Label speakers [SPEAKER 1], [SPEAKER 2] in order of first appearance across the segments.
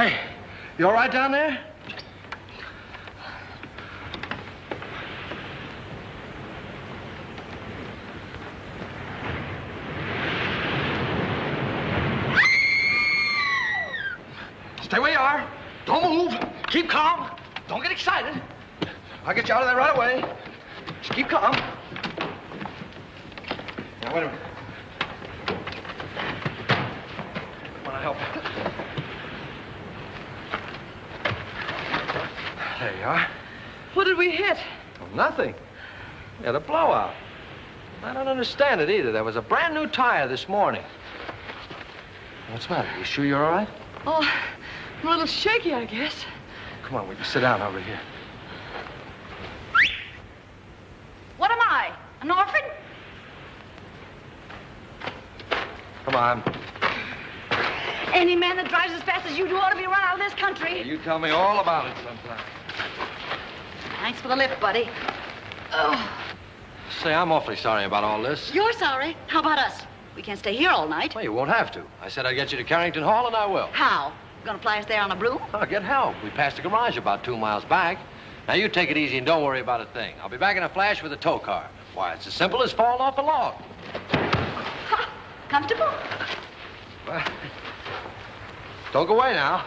[SPEAKER 1] Hey, you all right down there? Stay where you are. Don't move. Keep calm. Don't get excited. I'll get you out of there right away. Just keep calm. Now, wait a minute. Want to help? There you are.
[SPEAKER 2] What did we hit?
[SPEAKER 1] Oh, nothing. We had a blowout. I don't understand it either. There was a brand new tire this morning. What's the matter? You sure you're all right?
[SPEAKER 2] Oh, I'm a little shaky, I guess.
[SPEAKER 1] Come on, we can sit down over here.
[SPEAKER 3] What am I? An orphan?
[SPEAKER 1] Come on.
[SPEAKER 3] Any man that drives as fast as you do ought to be run out of this country.
[SPEAKER 1] You tell me all about it sometime.
[SPEAKER 3] Thanks for the lift, buddy. Oh.
[SPEAKER 1] Say, I'm awfully sorry about all this.
[SPEAKER 3] You're sorry? How about us? We can't stay here all night.
[SPEAKER 1] Well, you won't have to. I said I'd get you to Carrington Hall, and I will.
[SPEAKER 3] How? Gonna fly us there on a broom?
[SPEAKER 1] I'll get help. We passed the garage about 2 miles back. Now, you take it easy and don't worry about a thing. I'll be back in a flash with a tow car. Why, it's as simple as falling off a log.
[SPEAKER 3] Ha! Comfortable?
[SPEAKER 1] Well, don't go away now.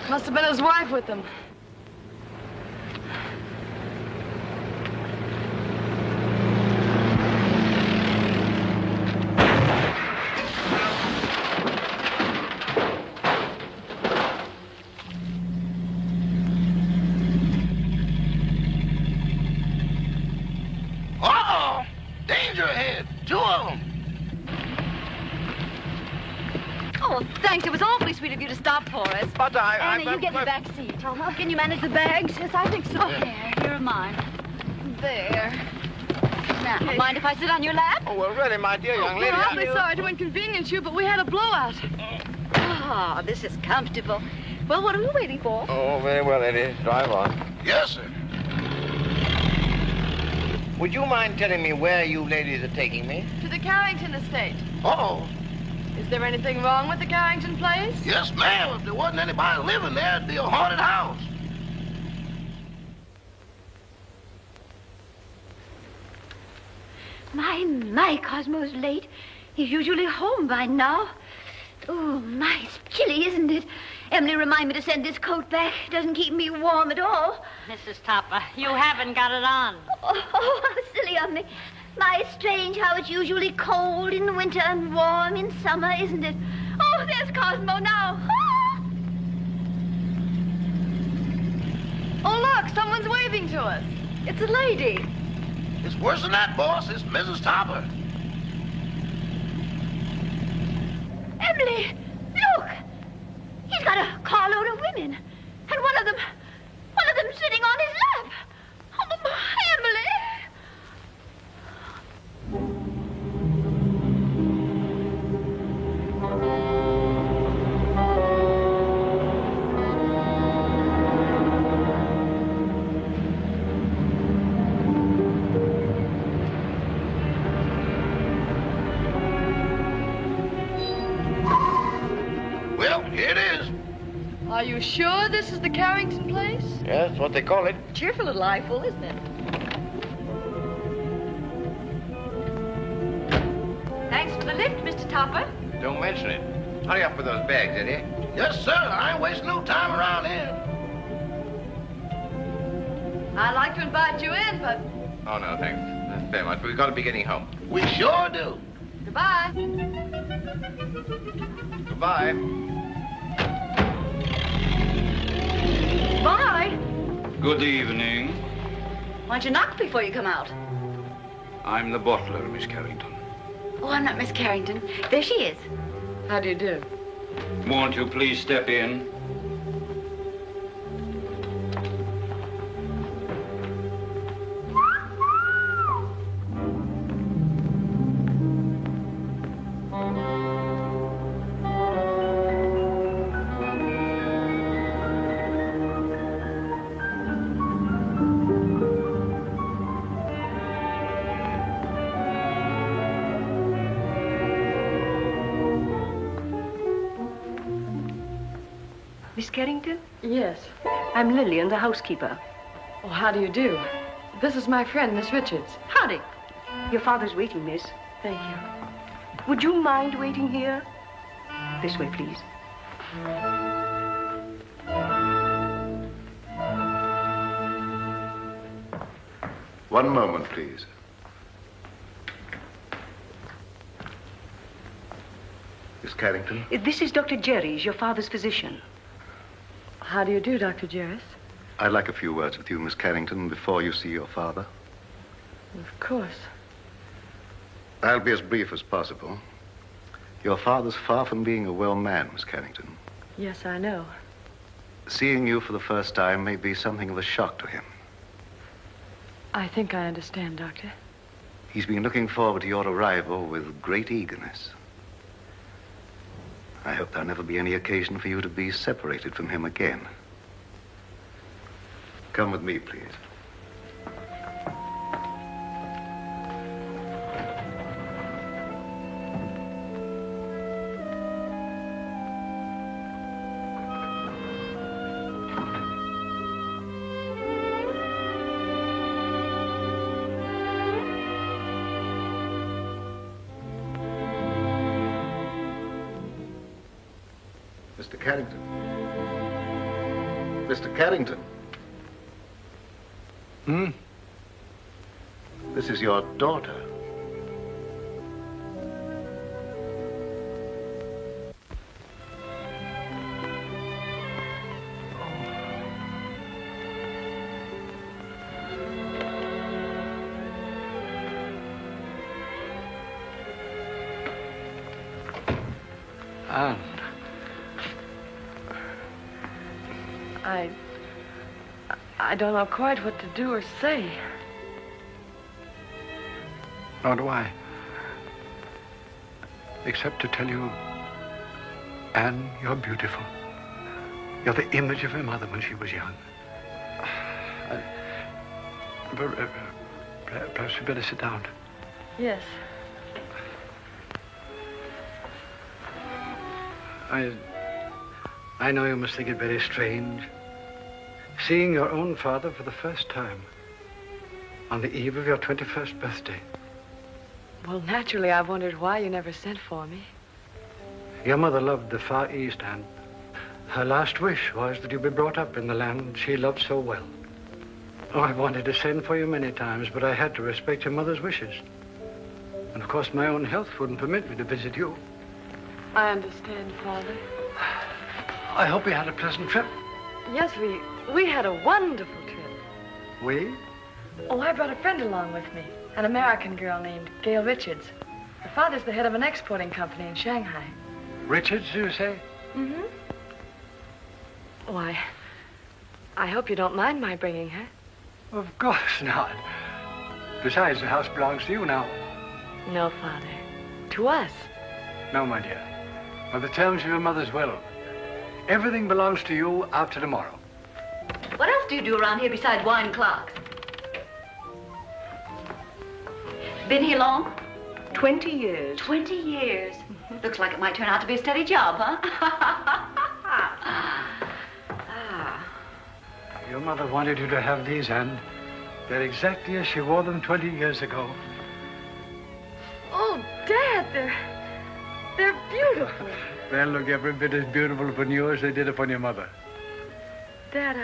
[SPEAKER 2] Must have been his wife with him.
[SPEAKER 4] Uh-oh! Danger ahead. 2 of them.
[SPEAKER 3] Oh, thanks. It was awfully sweet of you to stop for us.
[SPEAKER 4] But
[SPEAKER 3] Anna, you get in the back seat. Can you manage the bags? Yes, I think so. There, here are mine. There. Now, mind if I sit on your lap?
[SPEAKER 4] Oh, well, really, my dear young lady.
[SPEAKER 2] We're awfully sorry to inconvenience you, but we had a blowout.
[SPEAKER 3] Ah, this is comfortable. Well, what are we waiting for?
[SPEAKER 4] Oh, very well, Eddie. Drive on. Yes, sir. Would you mind telling me where you ladies are taking me?
[SPEAKER 2] To the Carrington estate.
[SPEAKER 4] Uh-oh.
[SPEAKER 2] Is there anything wrong with the Carrington place?
[SPEAKER 4] Yes, ma'am. If there wasn't anybody living there, it'd be a haunted house.
[SPEAKER 3] My, Cosmo's late. He's usually home by now. Oh, my, it's chilly, isn't it? Emily reminded me to send this coat back. It doesn't keep me warm at all.
[SPEAKER 5] Mrs. Topper, you haven't got it on.
[SPEAKER 3] Oh, how silly of me. My, it's strange how it's usually cold in the winter and warm in summer, isn't it? Oh, there's Cosmo now. Ah!
[SPEAKER 2] Oh, look, someone's waving to us. It's a lady.
[SPEAKER 4] It's worse than that, boss. It's Mrs. Topper.
[SPEAKER 3] Emily, look. He's got a carload of women. And one of them sitting on his lap. Oh, my, Emily.
[SPEAKER 4] Well, here it is.
[SPEAKER 2] Are you sure this is the Carrington place?
[SPEAKER 4] Yes, that's what they call it.
[SPEAKER 3] Cheerful little eyeful, isn't it? Thanks for the lift, Mr. Topper.
[SPEAKER 4] Don't mention it. Hurry up with those bags, Eddie. Yes, sir. I ain't wasting no time around here.
[SPEAKER 2] I'd like to invite you in, but
[SPEAKER 4] Oh, no, thanks. That's very much. We've got to be getting home. We sure do.
[SPEAKER 2] goodbye.
[SPEAKER 4] Goodbye.
[SPEAKER 3] Bye.
[SPEAKER 6] Good evening.
[SPEAKER 3] Why don't you knock before you come out?
[SPEAKER 6] I'm the butler, Miss Carrington.
[SPEAKER 3] Oh, I'm not Miss Carrington. There she is.
[SPEAKER 2] How do you do?
[SPEAKER 6] Won't you please step in?
[SPEAKER 7] Miss Carrington?
[SPEAKER 2] Yes.
[SPEAKER 7] I'm Lillian, the housekeeper.
[SPEAKER 2] Oh, how do you do? This is my friend, Miss Richards.
[SPEAKER 7] Howdy. Your father's waiting, miss.
[SPEAKER 2] Thank you.
[SPEAKER 7] Would you mind waiting here? This way, please.
[SPEAKER 4] One moment, please. Miss Carrington?
[SPEAKER 7] This is Dr. Jeris, your father's physician.
[SPEAKER 2] How do you do, Dr. Jeris?
[SPEAKER 4] I'd like a few words with you, Miss Carrington, before you see your father.
[SPEAKER 2] Of course.
[SPEAKER 4] I'll be as brief as possible. Your father's far from being a well man, Miss Carrington.
[SPEAKER 2] Yes, I know.
[SPEAKER 4] Seeing you for the first time may be something of a shock to him.
[SPEAKER 2] I think I understand, Doctor.
[SPEAKER 4] He's been looking forward to your arrival with great eagerness. I hope there'll never be any occasion for you to be separated from him again. Come with me, please. Mr. Carrington. Mr. Carrington. This is your daughter.
[SPEAKER 1] Anne.
[SPEAKER 2] I don't know quite what to do or say.
[SPEAKER 8] Nor do I. Except to tell you, Anne, you're beautiful. You're the image of her mother when she was young. Perhaps we better sit down.
[SPEAKER 2] Yes.
[SPEAKER 8] I know you must think it very strange, seeing your own father for the first time on the eve of your 21st birthday.
[SPEAKER 2] Well, naturally, I wondered why you never sent for me.
[SPEAKER 8] Your mother loved the Far East, Anne. Her last wish was that you be brought up in the land she loved so well. Oh, I wanted to send for you many times, but I had to respect your mother's wishes. And of course, my own health wouldn't permit me to visit you.
[SPEAKER 2] I understand, Father.
[SPEAKER 8] I hope you had a pleasant trip.
[SPEAKER 2] Yes, we had a wonderful trip.
[SPEAKER 8] We?
[SPEAKER 2] Oh, I brought a friend along with me, an American girl named Gail Richards. Her father's the head of an exporting company in Shanghai.
[SPEAKER 8] Richards, you say?
[SPEAKER 2] Mm-hmm. Oh, I hope you don't mind my bringing her.
[SPEAKER 8] Of course not. Besides, the house belongs to you now.
[SPEAKER 2] No, Father. To us.
[SPEAKER 8] No, my dear. By the terms of your mother's will, everything belongs to you after tomorrow.
[SPEAKER 3] What else do you do around here besides wine clocks? Been here long?
[SPEAKER 7] 20 years.
[SPEAKER 3] 20 years. Looks like it might turn out to be a steady job, huh?
[SPEAKER 8] Your mother wanted you to have these, Anne. They're exactly as she wore them 20 years ago.
[SPEAKER 2] Oh, Dad, they're beautiful.
[SPEAKER 8] They'll look every bit as beautiful upon you as they did upon your mother.
[SPEAKER 2] Dad,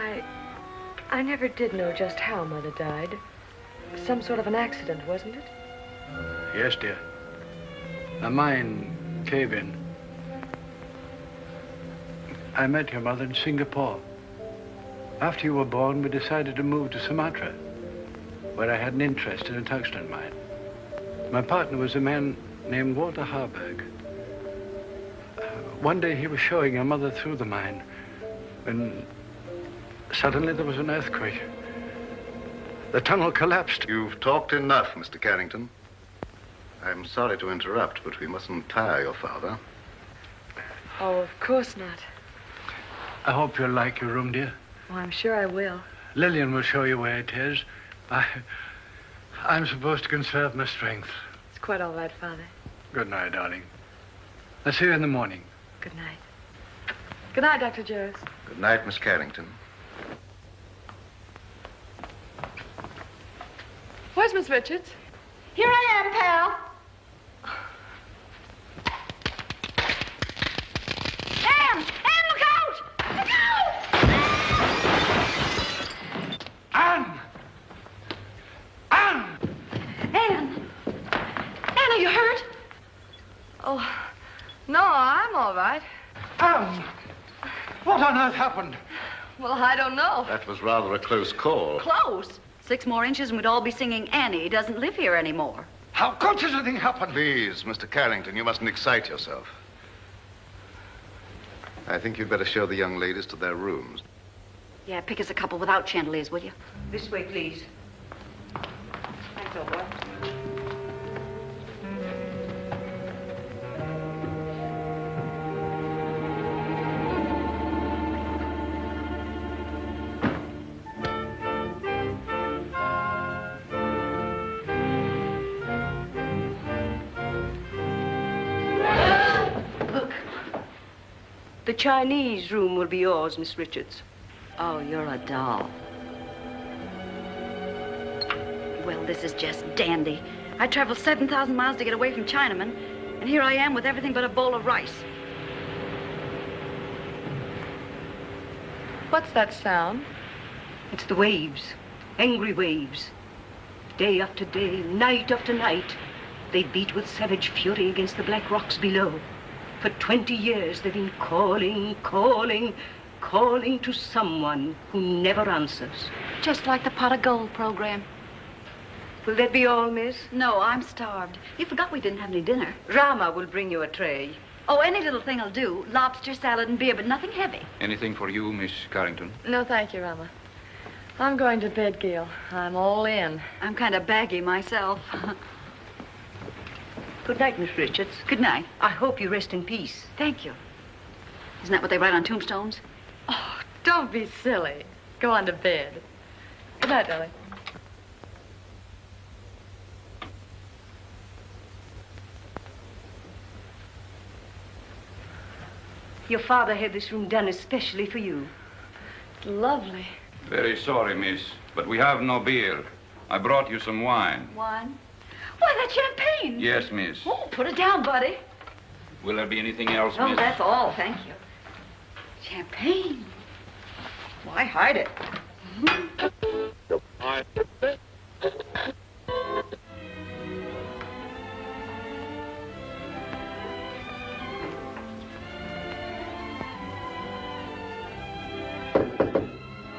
[SPEAKER 2] I never did know just how Mother died. Some sort of an accident, wasn't it?
[SPEAKER 8] Yes, dear. A mine cave-in. I met your mother in Singapore. After you were born, we decided to move to Sumatra, where I had an interest in a tungsten mine. My partner was a man named Walter Harburg. One day he was showing your mother through the mine when suddenly there was an earthquake. The tunnel collapsed.
[SPEAKER 4] You've talked enough, Mr. Carrington. I'm sorry to interrupt, but we mustn't tire your father.
[SPEAKER 2] Oh, of course not.
[SPEAKER 8] I hope you'll like your room, dear.
[SPEAKER 2] Oh, I'm sure I will.
[SPEAKER 8] Lillian will show you where it is. I'm supposed to conserve my strength.
[SPEAKER 2] It's quite all right, Father.
[SPEAKER 8] Good night, darling. I'll see you in the morning.
[SPEAKER 2] Good night. Good night, Dr. Jeris.
[SPEAKER 4] Good night, Miss Carrington.
[SPEAKER 2] Where's Miss Richards?
[SPEAKER 7] Here I am, pal.
[SPEAKER 3] Anne! Anne, look out! Look out!
[SPEAKER 8] Anne! Anne!
[SPEAKER 3] Anne! Anne, are you hurt?
[SPEAKER 2] Oh, no, I'm all right.
[SPEAKER 8] Anne! What on earth happened?
[SPEAKER 2] Well, I don't know.
[SPEAKER 4] That was rather a close call.
[SPEAKER 9] Close. 6 more inches and we'd all be singing Annie doesn't live here anymore.
[SPEAKER 8] How could such a thing happen?
[SPEAKER 4] Please, Mr. Carrington, you mustn't excite yourself. I think you'd better show the young ladies to their rooms.
[SPEAKER 9] Yeah, pick us a couple without chandeliers, will you?
[SPEAKER 7] This way, please.
[SPEAKER 9] Thanks, old boy.
[SPEAKER 7] The Chinese room will be yours, Miss Richards.
[SPEAKER 9] Oh, you're a doll. Well, this is just dandy. I traveled 7,000 miles to get away from Chinamen, and here I am with everything but a bowl of rice.
[SPEAKER 2] What's that sound?
[SPEAKER 7] It's the waves, angry waves. Day after day, night after night, they beat with savage fury against the black rocks below. For 20 years, they've been calling, calling, calling to someone who never answers.
[SPEAKER 9] Just like the pot of gold program.
[SPEAKER 7] Will that be all, miss?
[SPEAKER 9] No, I'm starved. You forgot we didn't have any dinner.
[SPEAKER 7] Rama will bring you a tray.
[SPEAKER 9] Oh, any little thing will do. Lobster, salad, and beer, but nothing heavy.
[SPEAKER 6] Anything for you, Miss Carrington?
[SPEAKER 2] No, thank you, Rama. I'm going to bed, Gail. I'm all in.
[SPEAKER 9] I'm kind of baggy myself.
[SPEAKER 7] Good night, Miss Richards.
[SPEAKER 9] Good night.
[SPEAKER 7] I hope you rest in peace.
[SPEAKER 9] Thank you. Isn't that what they write on tombstones?
[SPEAKER 2] Oh, don't be silly. Go on to bed. Good night, darling.
[SPEAKER 7] Your father had this room done especially for you.
[SPEAKER 2] Lovely.
[SPEAKER 6] Very sorry, miss, but we have no beer. I brought you some wine.
[SPEAKER 9] Wine? Why, that's champagne.
[SPEAKER 6] Yes, miss.
[SPEAKER 9] Oh, put it down, buddy.
[SPEAKER 6] Will there be anything else,
[SPEAKER 9] Oh,
[SPEAKER 6] miss?
[SPEAKER 9] that's all, thank you. Champagne. Why hide it?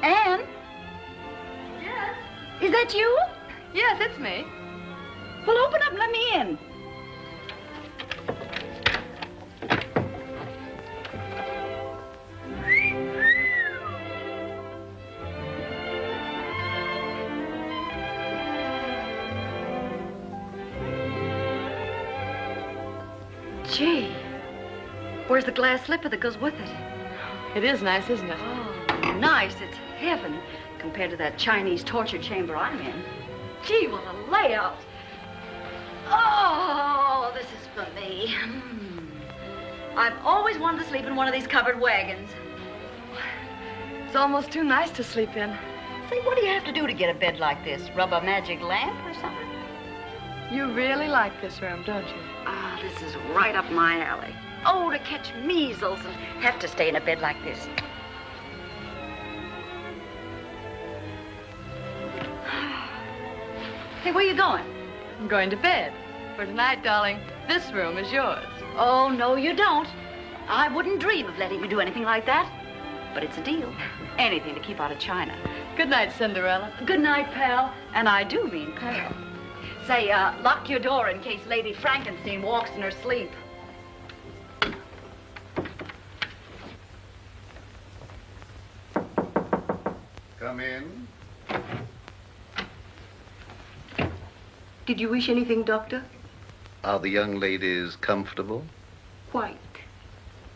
[SPEAKER 9] Anne?
[SPEAKER 2] Yes?
[SPEAKER 9] Is that you?
[SPEAKER 2] Yes, it's me.
[SPEAKER 9] Well, open up and let me in. Gee, where's the glass slipper that goes with it?
[SPEAKER 2] It is nice, isn't it?
[SPEAKER 9] Oh, nice. It's heaven compared to that Chinese torture chamber I'm in. Gee, what a layout. Oh, this is for me. I've always wanted to sleep in one of these covered wagons.
[SPEAKER 2] It's almost too nice to sleep in.
[SPEAKER 9] Say, what do you have to do to get a bed like this? Rub a magic lamp or something?
[SPEAKER 2] You really like this room, don't you?
[SPEAKER 9] Ah, this is right up my alley. Oh, to catch measles and have to stay in a bed like this. Hey, where you going?
[SPEAKER 2] I'm going to bed. For tonight, darling, this room is yours.
[SPEAKER 9] Oh, no, you don't. I wouldn't dream of letting you do anything like that. But it's a deal. Anything to keep out of China.
[SPEAKER 2] Good night, Cinderella.
[SPEAKER 9] Good night, pal. And I do mean pal. Say, lock your door in case Lady Frankenstein walks in her sleep.
[SPEAKER 4] Come in.
[SPEAKER 7] Did you wish anything, Doctor?
[SPEAKER 4] Are the young ladies comfortable?
[SPEAKER 7] Quite.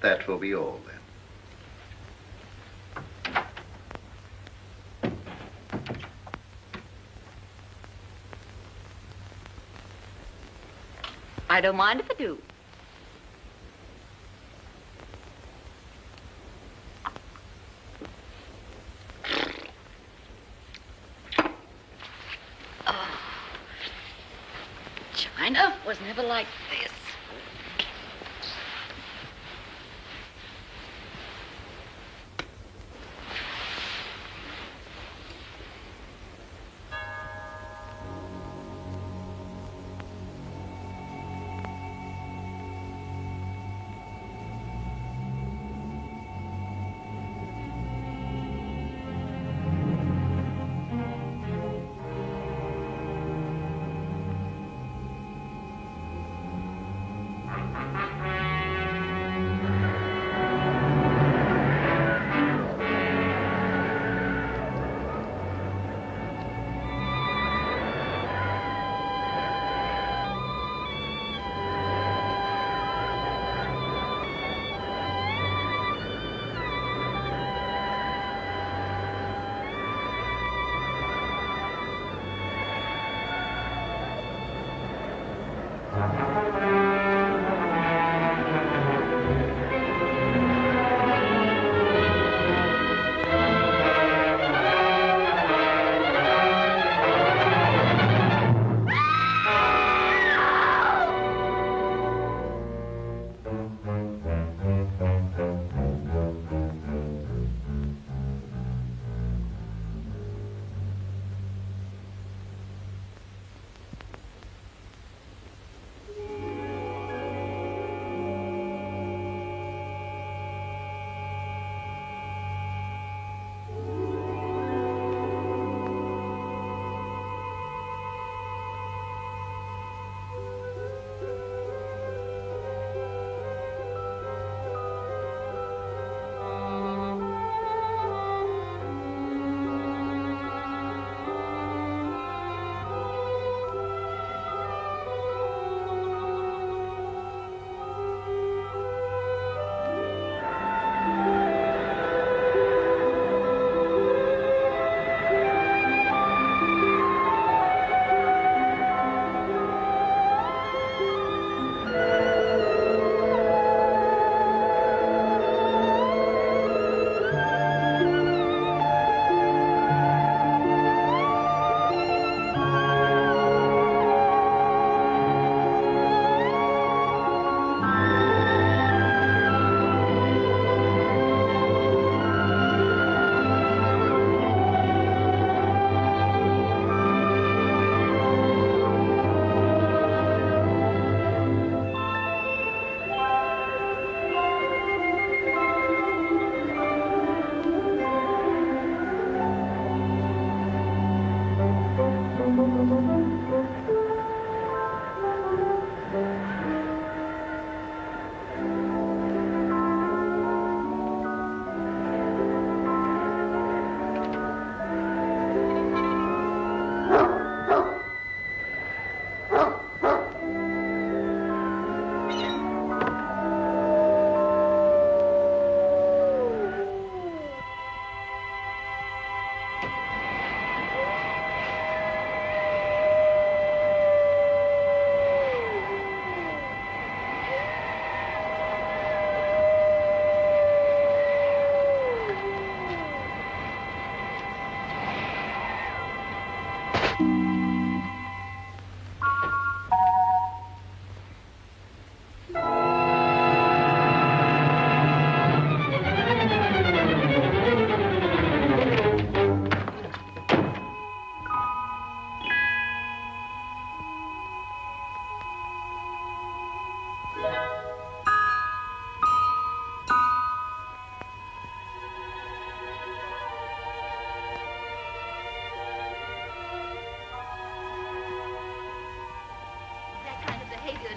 [SPEAKER 4] That will be all, then.
[SPEAKER 9] I don't mind if I do. was never like this.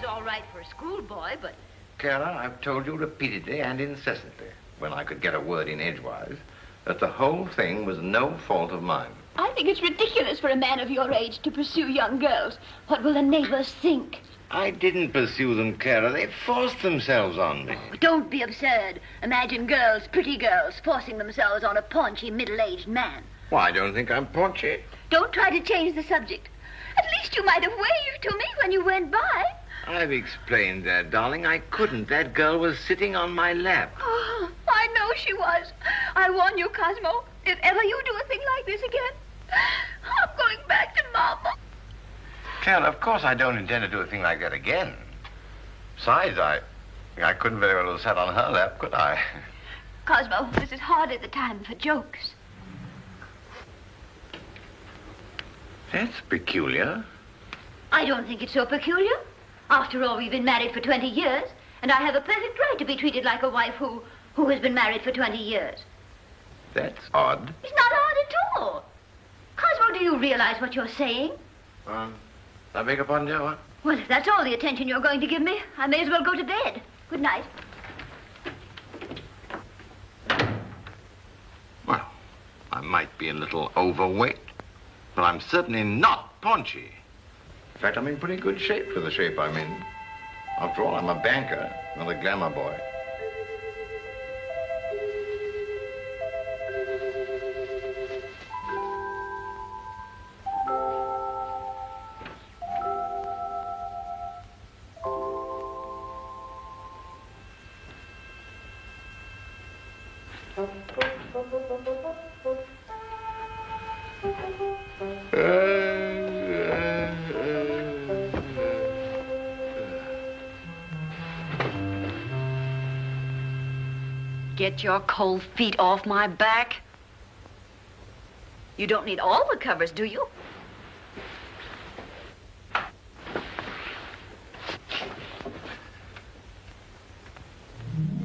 [SPEAKER 3] All right for a schoolboy, but...
[SPEAKER 1] Clara, I've told you repeatedly and incessantly, when I could get a word in edgewise, that the whole thing was no fault of mine.
[SPEAKER 3] I think it's ridiculous for a man of your age to pursue young girls. What will the neighbors think?
[SPEAKER 1] I didn't pursue them, Clara. They forced themselves on me.
[SPEAKER 3] Oh, don't be absurd. Imagine girls, pretty girls, forcing themselves on a paunchy, middle-aged man.
[SPEAKER 1] Well, I don't think I'm paunchy.
[SPEAKER 3] Don't try to change the subject. At least you might have waved to me when you went by.
[SPEAKER 1] I've explained that, darling. I couldn't. That girl was sitting on my lap.
[SPEAKER 3] Oh, I know she was. I warn you, Cosmo, if ever you do a thing like this again, I'm going back to Mama.
[SPEAKER 4] Clara, of course I don't intend to do a thing like that again. Besides, I couldn't very well have sat on her lap, could I?
[SPEAKER 3] Cosmo, this is hardly the time for jokes.
[SPEAKER 4] That's peculiar.
[SPEAKER 3] I don't think it's so peculiar. After all, we've been married for 20 years, and I have a perfect right to be treated like a wife who has been married for 20 years.
[SPEAKER 4] That's odd.
[SPEAKER 3] It's not odd at all. Cosmo, do you realize what you're saying?
[SPEAKER 4] I beg your pardon, dear, what?
[SPEAKER 3] Well, if that's all the attention you're going to give me, I may as well go to bed. Good night.
[SPEAKER 4] Well, I might be a little overweight, but I'm certainly not paunchy. In fact, I'm in pretty good shape for the shape I'm in. After all, I'm a banker, not a glamour boy.
[SPEAKER 9] Get your cold feet off my back. You don't need all the covers, do you?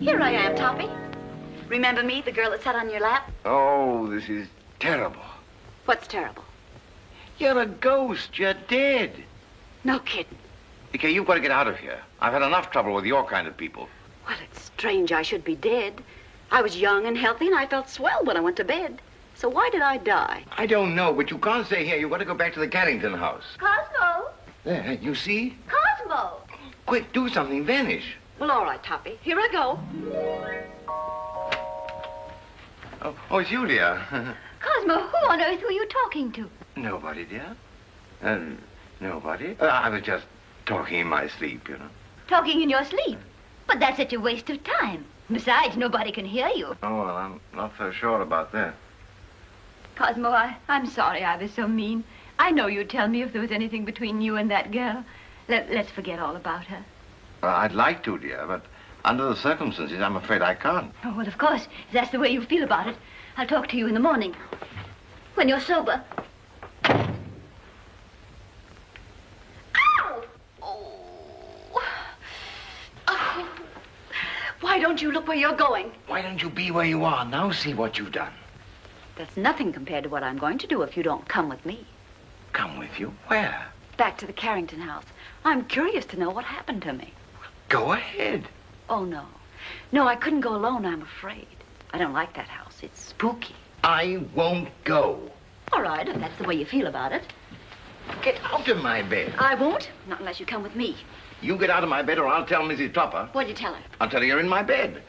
[SPEAKER 9] Here I am, Toppy. Remember me, the girl that sat on your lap?
[SPEAKER 4] Oh, this is terrible.
[SPEAKER 9] What's terrible?
[SPEAKER 4] You're a ghost. You're dead.
[SPEAKER 9] No kidding.
[SPEAKER 4] Okay, you've got to get out of here. I've had enough trouble with your kind of people.
[SPEAKER 9] Well, it's strange I should be dead. I was young and healthy, and I felt swell when I went to bed. So why did I die?
[SPEAKER 4] I don't know, but you can't stay here. You've got to go back to the Carrington house.
[SPEAKER 3] Cosmo!
[SPEAKER 4] There, you see?
[SPEAKER 3] Cosmo!
[SPEAKER 4] Quick, do something. Vanish.
[SPEAKER 9] Well, all right, Toppy. Here I go.
[SPEAKER 4] Oh, it's you, dear.
[SPEAKER 3] Cosmo, who on earth were you talking to?
[SPEAKER 4] Nobody, dear. Nobody. I was just talking in my sleep, you know.
[SPEAKER 3] Talking in your sleep? But that's such a waste of time. Besides, nobody can hear you.
[SPEAKER 4] Oh, well, I'm not so sure about that.
[SPEAKER 3] Cosmo, I'm sorry I was so mean. I know you'd tell me if there was anything between you and that girl. Let's forget all about her.
[SPEAKER 4] I'd like to, dear, but under the circumstances, I'm afraid I can't.
[SPEAKER 3] Oh, well, of course, if that's the way you feel about it, I'll talk to you in the morning. When you're sober. Ow! Oh. Why don't you look where you're going?
[SPEAKER 4] Why don't you be where you are? Now see what you've done.
[SPEAKER 9] That's nothing compared to what I'm going to do if you don't come with me.
[SPEAKER 4] Come with you? Where?
[SPEAKER 9] Back to the Carrington house. I'm curious to know what happened to me.
[SPEAKER 4] Go ahead.
[SPEAKER 9] Oh, no. No, I couldn't go alone, I'm afraid. I don't like that house. It's spooky.
[SPEAKER 4] I won't go.
[SPEAKER 9] All right, if that's the way you feel about it.
[SPEAKER 4] Get out of my bed.
[SPEAKER 9] I won't, not unless you come with me.
[SPEAKER 4] You get out of my bed or I'll tell Mrs. Topper.
[SPEAKER 9] What'd you tell her?
[SPEAKER 4] I'll tell her you're in my bed.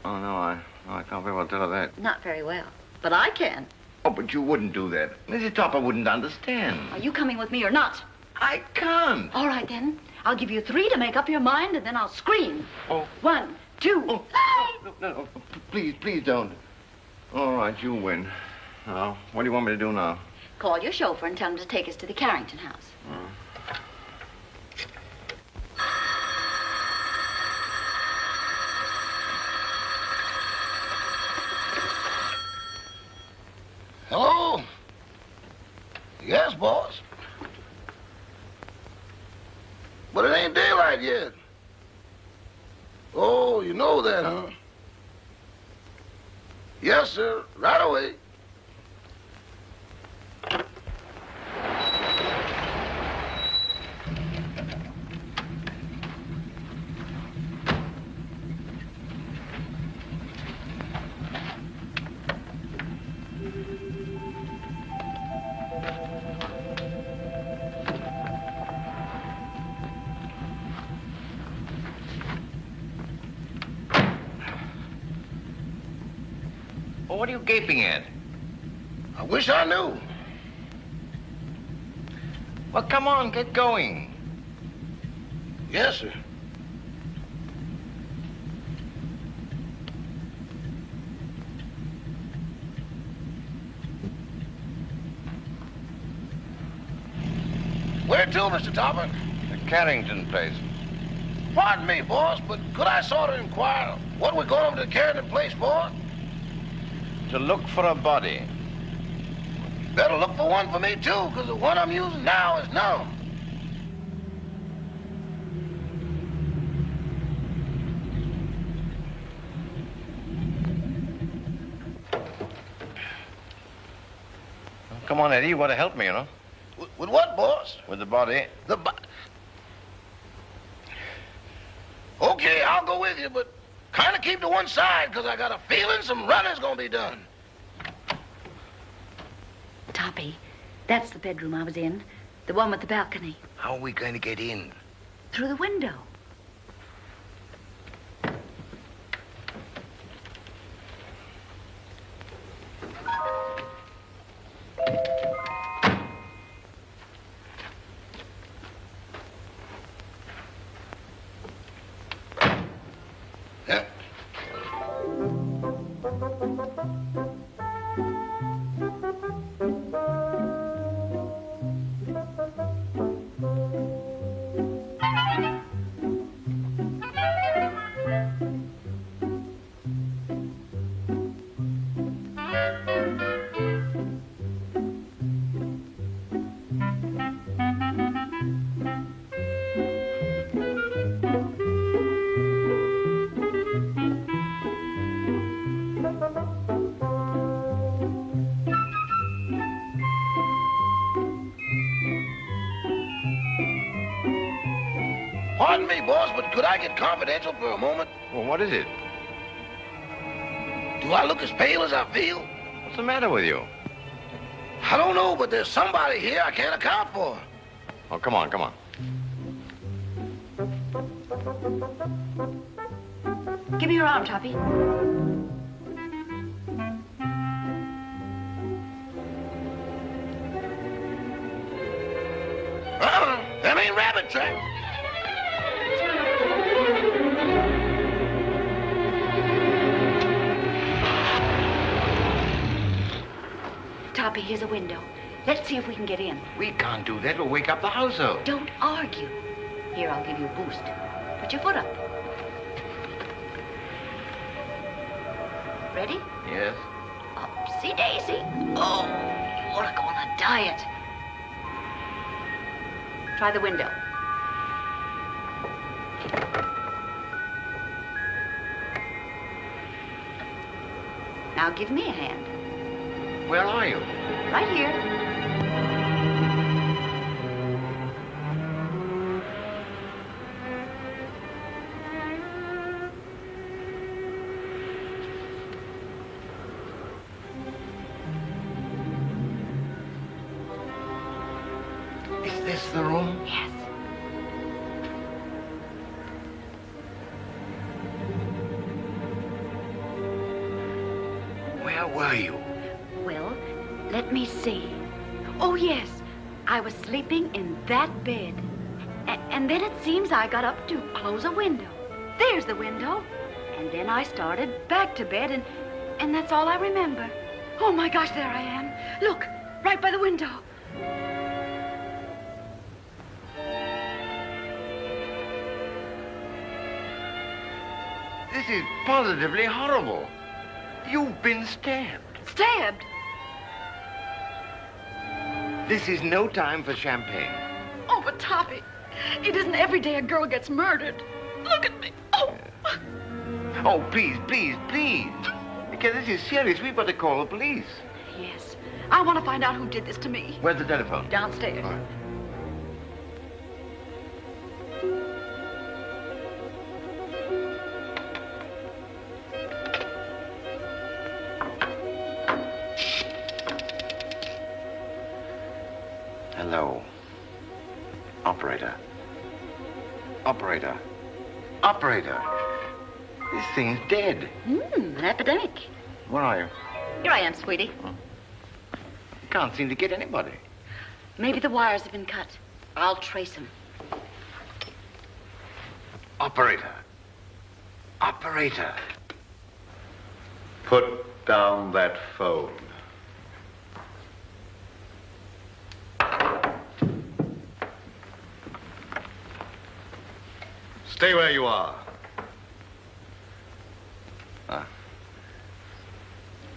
[SPEAKER 4] Oh, no, I can't very well tell her that.
[SPEAKER 9] Not very well, but I can.
[SPEAKER 4] Oh, but you wouldn't do that. Mrs. Topper wouldn't understand.
[SPEAKER 9] Are you coming with me or not?
[SPEAKER 4] I can't.
[SPEAKER 9] All right, then. I'll give you 3 to make up your mind, and then I'll scream.
[SPEAKER 4] Oh.
[SPEAKER 9] 1, 2.
[SPEAKER 4] Oh, no, please don't. All right, you win. Now, what do you want me to do now?
[SPEAKER 9] Call your chauffeur and tell him to take us to the Carrington house.
[SPEAKER 10] Hello? Yes, boss. But it ain't daylight yet. Oh, you know that, huh? Yes, sir. Right away.
[SPEAKER 4] Oh, what are you gaping at?
[SPEAKER 10] I wish I knew.
[SPEAKER 4] Well, come on, get going.
[SPEAKER 10] Yes, sir. Where to, Mr. Topper?
[SPEAKER 4] The Carrington place.
[SPEAKER 10] Pardon me, boss, but could I sort of inquire what we're going over to the Carrington place for?
[SPEAKER 4] To look for a body.
[SPEAKER 10] Better look for one for me, too, because the one I'm using now is numb.
[SPEAKER 4] Come on, Eddie, you want to help me, you know?
[SPEAKER 10] With what, boss?
[SPEAKER 4] With the body.
[SPEAKER 10] Okay, I'll go with you, but kind of keep to one side, because I got a feeling some running's going to be done.
[SPEAKER 9] Toppy, that's the bedroom I was in. The one with the balcony.
[SPEAKER 10] How are we going to get in?
[SPEAKER 9] Through the window.
[SPEAKER 10] Yeah. Pardon me, boss, but could I get confidential for a moment?
[SPEAKER 4] Well, what is it?
[SPEAKER 10] Do I look as pale as I feel?
[SPEAKER 4] What's the matter with you?
[SPEAKER 10] I don't know, but there's somebody here I can't account for.
[SPEAKER 4] Oh, come on, come on.
[SPEAKER 9] Give me your arm, Toppy.
[SPEAKER 10] Them ain't rabbit tracks.
[SPEAKER 9] Toppy, here's a window. Let's see if we can get in.
[SPEAKER 4] We can't do that. We'll wake up the household.
[SPEAKER 9] Don't argue. Here, I'll give you a boost. Put your foot up. Ready?
[SPEAKER 4] Yes.
[SPEAKER 9] Upsy daisy. Oh, you ought to go on a diet. Try the window. Now give me a hand.
[SPEAKER 4] Where are you?
[SPEAKER 9] Right here.
[SPEAKER 4] Is this the room?
[SPEAKER 9] Yes.
[SPEAKER 4] Where were you?
[SPEAKER 9] Well, let me see. Oh, yes. I was sleeping in that bed. And then it seems I got up to close a window. There's the window. And then I started back to bed, and that's all I remember. Oh, my gosh, there I am. Look, right by the window.
[SPEAKER 4] This is positively horrible. You've been stabbed.
[SPEAKER 9] Stabbed?
[SPEAKER 4] This is no time for champagne.
[SPEAKER 9] Oh, but Toppy, it isn't every day a girl gets murdered. Look at me. Oh.
[SPEAKER 4] Oh, please, please, please. Because this is serious. We've got to call the police.
[SPEAKER 9] Yes. I want to find out who did this to me.
[SPEAKER 4] Where's the telephone?
[SPEAKER 9] Downstairs.
[SPEAKER 4] All right. Hello. Operator. Operator. Operator. This thing's dead.
[SPEAKER 9] An epidemic.
[SPEAKER 4] Where are you?
[SPEAKER 9] Here I am, sweetie.
[SPEAKER 4] Can't seem to get anybody.
[SPEAKER 9] Maybe the wires have been cut. I'll trace them.
[SPEAKER 4] Operator. Operator.
[SPEAKER 11] Put down that phone. Stay where you are.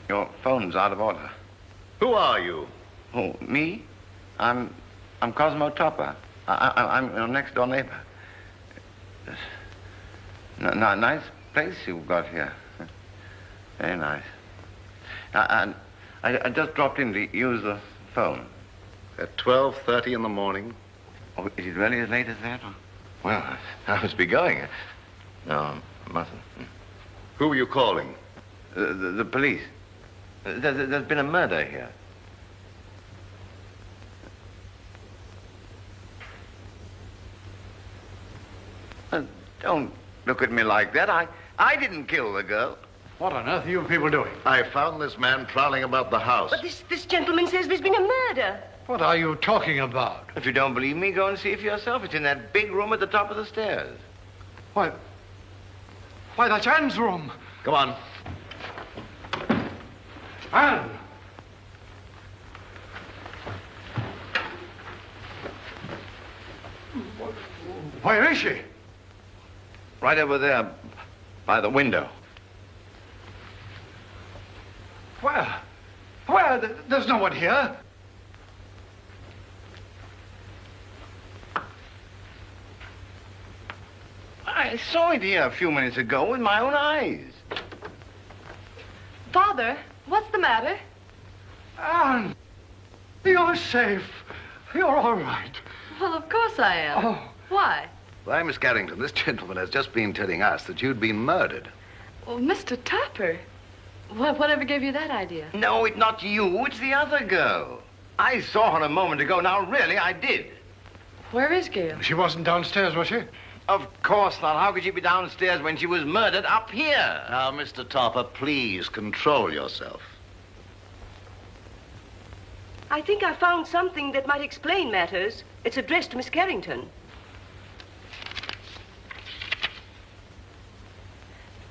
[SPEAKER 4] Your phone's out of order.
[SPEAKER 11] Who are you?
[SPEAKER 4] Oh, me? I'm Cosmo Topper. I'm your next door neighbor. Nice place you've got here. Very nice. I just dropped in to use the phone.
[SPEAKER 11] At 12:30 in the morning?
[SPEAKER 4] Oh, is it really as late as that? Well, I must be going. No, I mustn't.
[SPEAKER 11] Who were you calling?
[SPEAKER 4] The police. There's been a murder here. Don't look at me like that. I didn't kill the girl.
[SPEAKER 8] What on earth are you people doing?
[SPEAKER 11] I found this man prowling about the house.
[SPEAKER 7] But this gentleman says there's been a murder.
[SPEAKER 8] What are you talking about?
[SPEAKER 4] If you don't believe me, go and see for yourself. It's in that big room at the top of the stairs.
[SPEAKER 8] Why, that's Anne's room.
[SPEAKER 11] Come on.
[SPEAKER 8] Anne! Where is she?
[SPEAKER 4] Right over there, by the window.
[SPEAKER 8] Where? Where? There's no one here.
[SPEAKER 4] I saw it here a few minutes ago with my own eyes.
[SPEAKER 2] Father, what's the matter?
[SPEAKER 8] Anne, you're safe. You're all right.
[SPEAKER 2] Well, of course I am.
[SPEAKER 8] Oh.
[SPEAKER 2] Why?
[SPEAKER 11] Why, Miss Carrington, this gentleman has just been telling us that you'd been murdered.
[SPEAKER 2] Oh, Mr. Topper. Whatever gave you that idea?
[SPEAKER 4] No, it's not you. It's the other girl. I saw her a moment ago. Now, really, I did.
[SPEAKER 2] Where is Gail?
[SPEAKER 8] She wasn't downstairs, was she?
[SPEAKER 4] Of course not. How could she be downstairs when she was murdered up here?
[SPEAKER 11] Now, Mr. Topper, please control yourself.
[SPEAKER 7] I think I found something that might explain matters. It's addressed to Miss Carrington.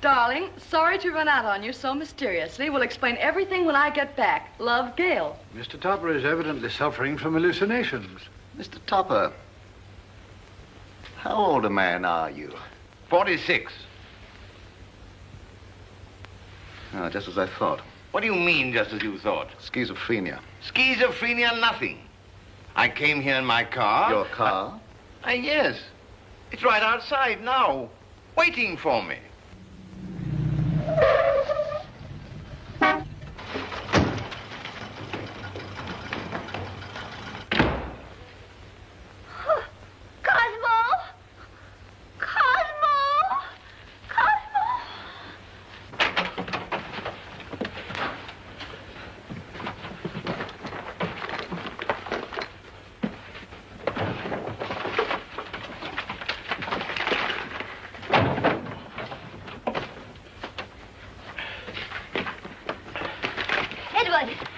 [SPEAKER 2] Darling, sorry to run out on you so mysteriously. We'll explain everything when I get back. Love, Gail.
[SPEAKER 8] Mr. Topper is evidently suffering from hallucinations.
[SPEAKER 11] Mr. Topper, how old a man are you?
[SPEAKER 4] 46.
[SPEAKER 11] Ah, just as I thought.
[SPEAKER 4] What do you mean, just as you thought?
[SPEAKER 11] Schizophrenia.
[SPEAKER 4] Schizophrenia, nothing. I came here in my car.
[SPEAKER 11] Your car?
[SPEAKER 4] Yes. It's right outside now, waiting for me.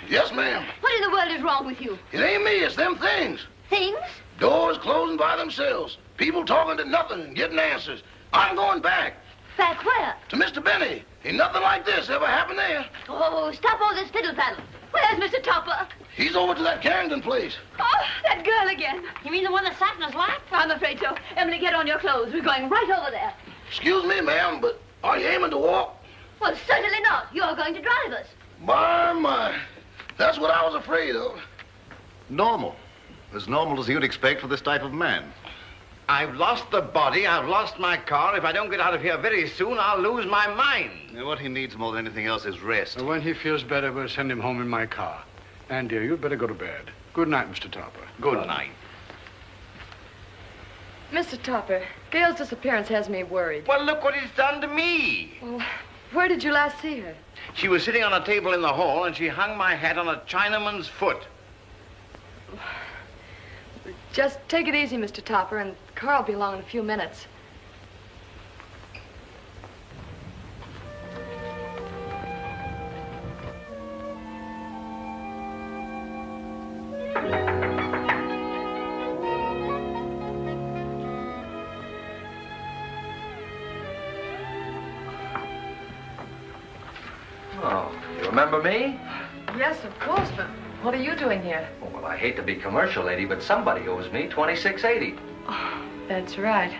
[SPEAKER 10] Yes, ma'am.
[SPEAKER 3] What in the world is wrong with you?
[SPEAKER 10] It ain't me, it's them things.
[SPEAKER 3] Things?
[SPEAKER 10] Doors closing by themselves. People talking to nothing and getting answers. I'm going back.
[SPEAKER 3] Back where?
[SPEAKER 10] To Mr. Benny. Ain't nothing like this ever happened there.
[SPEAKER 3] Oh, stop all this fiddle-faddle. Where's Mr. Topper?
[SPEAKER 10] He's over to that Carrington place.
[SPEAKER 3] Oh, that girl again.
[SPEAKER 5] You mean the one that sat in his lap?
[SPEAKER 3] I'm afraid so. Emily, get on your clothes. We're going right over there.
[SPEAKER 10] Excuse me, ma'am, but are you aiming to walk?
[SPEAKER 3] Well, certainly not. You're going to drive us.
[SPEAKER 10] My. That's what I was afraid of.
[SPEAKER 11] Normal. As normal as you'd expect for this type of man.
[SPEAKER 4] I've lost the body, I've lost my car. If I don't get out of here very soon, I'll lose my mind.
[SPEAKER 11] What he needs more than anything else is rest.
[SPEAKER 8] When he feels better, we'll send him home in my car. And, dear, you'd better go to bed. Good night, Mr. Topper.
[SPEAKER 4] Good night.
[SPEAKER 2] Mr. Topper, Gail's disappearance has me worried.
[SPEAKER 4] Well, look what it's done to me.
[SPEAKER 2] Well, where did you last see her?
[SPEAKER 4] She was sitting on a table in the hall, and she hung my hat on a Chinaman's foot.
[SPEAKER 2] Just take it easy, Mr. Topper, and Carl will be along in a few minutes.
[SPEAKER 1] Oh, you remember me?
[SPEAKER 2] Yes, of course, but what are you doing here?
[SPEAKER 1] Oh, well, I hate to be commercial, lady, but somebody owes me $26.80.
[SPEAKER 2] Oh, that's right.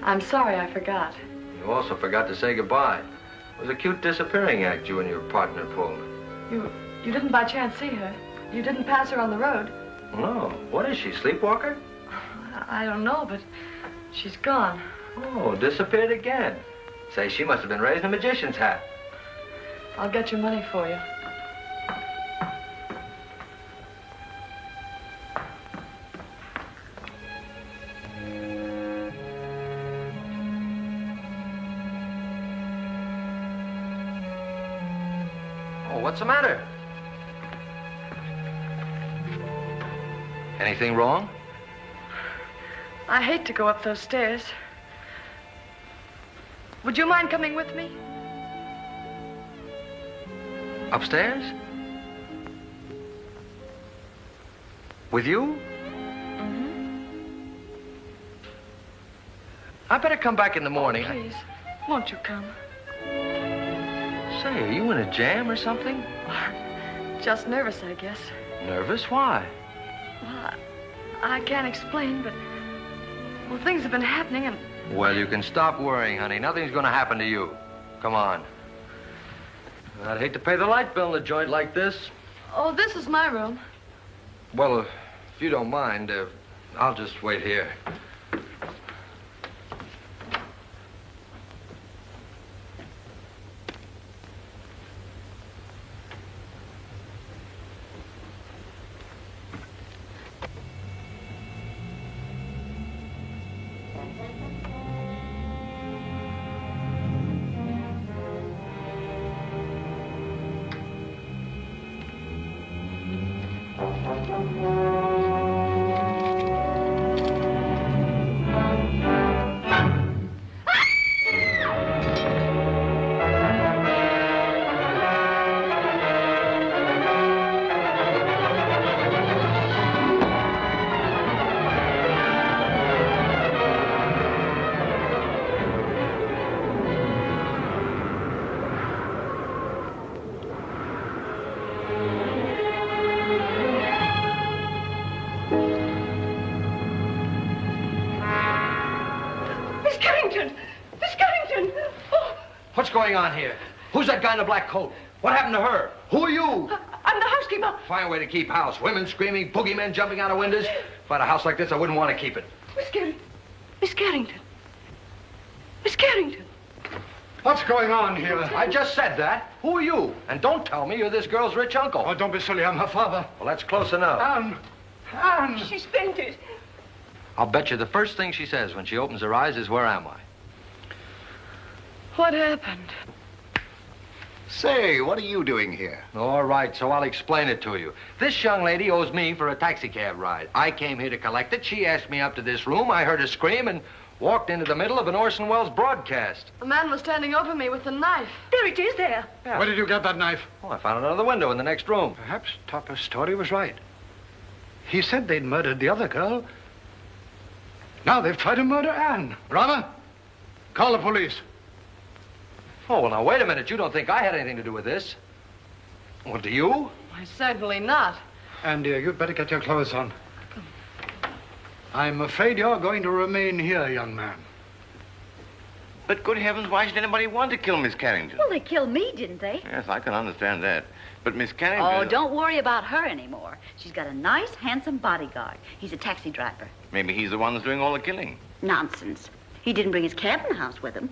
[SPEAKER 2] I'm sorry I forgot.
[SPEAKER 1] You also forgot to say goodbye. It was a cute disappearing act you and your partner pulled.
[SPEAKER 2] You didn't by chance see her? You didn't pass her on the road?
[SPEAKER 1] No. What is she, sleepwalker?
[SPEAKER 2] I don't know, but she's gone.
[SPEAKER 1] Oh, disappeared again. Say, she must have been raising a magician's hat.
[SPEAKER 2] I'll get your money for you.
[SPEAKER 1] Oh, what's the matter? Anything wrong?
[SPEAKER 2] I hate to go up those stairs. Would you mind coming with me?
[SPEAKER 1] Upstairs? With you?
[SPEAKER 2] Mm-hmm.
[SPEAKER 1] I better come back in the morning.
[SPEAKER 2] Oh, please, won't you come?
[SPEAKER 1] Say, are you in a jam or something?
[SPEAKER 2] Just nervous, I guess.
[SPEAKER 1] Nervous? Why?
[SPEAKER 2] Well, I can't explain, but... Well, things have been happening and...
[SPEAKER 1] Well, you can stop worrying, honey. Nothing's going to happen to you. Come on. I'd hate to pay the light bill in a joint like this.
[SPEAKER 2] Oh, this is my room.
[SPEAKER 1] Well, if you don't mind, I'll just wait here. What's going on here? Who's that guy in the black coat? What happened to her? Who are you?
[SPEAKER 7] I'm the housekeeper.
[SPEAKER 1] Fine way to keep house. Women screaming, boogeymen jumping out of windows. If I had a house like this, I wouldn't want to keep it.
[SPEAKER 7] Miss Carrington. Miss Carrington.
[SPEAKER 8] What's going on here?
[SPEAKER 1] I just said that. Who are you? And don't tell me you're this girl's rich uncle.
[SPEAKER 8] Oh, don't be silly. I'm her father.
[SPEAKER 1] Well, that's close enough.
[SPEAKER 8] Anne!
[SPEAKER 7] She's fainted.
[SPEAKER 1] I'll bet you the first thing she says when she opens her eyes is, "Where am I?"
[SPEAKER 2] What happened?
[SPEAKER 11] Say, what are you doing here?
[SPEAKER 1] All right, so I'll explain it to you. This young lady owes me for a taxicab ride. I came here to collect it. She asked me up to this room. I heard her scream and walked into the middle of an Orson Welles broadcast.
[SPEAKER 2] A man was standing over me with a knife.
[SPEAKER 7] There it is, there.
[SPEAKER 1] Yeah.
[SPEAKER 8] Where did you get that knife?
[SPEAKER 1] Oh, I found it under the window in the next room.
[SPEAKER 8] Perhaps Topper's story was right. He said they'd murdered the other girl. Now they've tried to murder Anne. Brother, call the police.
[SPEAKER 1] Oh, well, now, wait a minute. You don't think I had anything to do with this? Well, do you?
[SPEAKER 2] Why, certainly not.
[SPEAKER 8] Anne, dear, you'd better get your clothes on. I'm afraid you're going to remain here, young man.
[SPEAKER 4] But good heavens, why should anybody want to kill Miss Carrington?
[SPEAKER 3] Well, they killed me, didn't they?
[SPEAKER 4] Yes, I can understand that. But Miss Carrington...
[SPEAKER 9] Oh, don't worry about her anymore. She's got a nice, handsome bodyguard. He's a taxi driver.
[SPEAKER 4] Maybe he's the one that's doing all the killing.
[SPEAKER 9] Nonsense. He didn't bring his cabin house with him.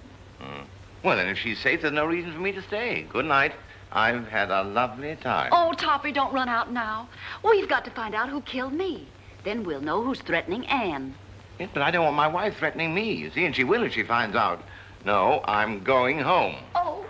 [SPEAKER 4] Well, then, if she's safe, there's no reason for me to stay. Good night. I've had a lovely time.
[SPEAKER 9] Oh, Topper, don't run out now. We've got to find out who killed me. Then we'll know who's threatening Anne.
[SPEAKER 4] Yes, but I don't want my wife threatening me, you see, and she will if she finds out. No, I'm going home.
[SPEAKER 9] Oh.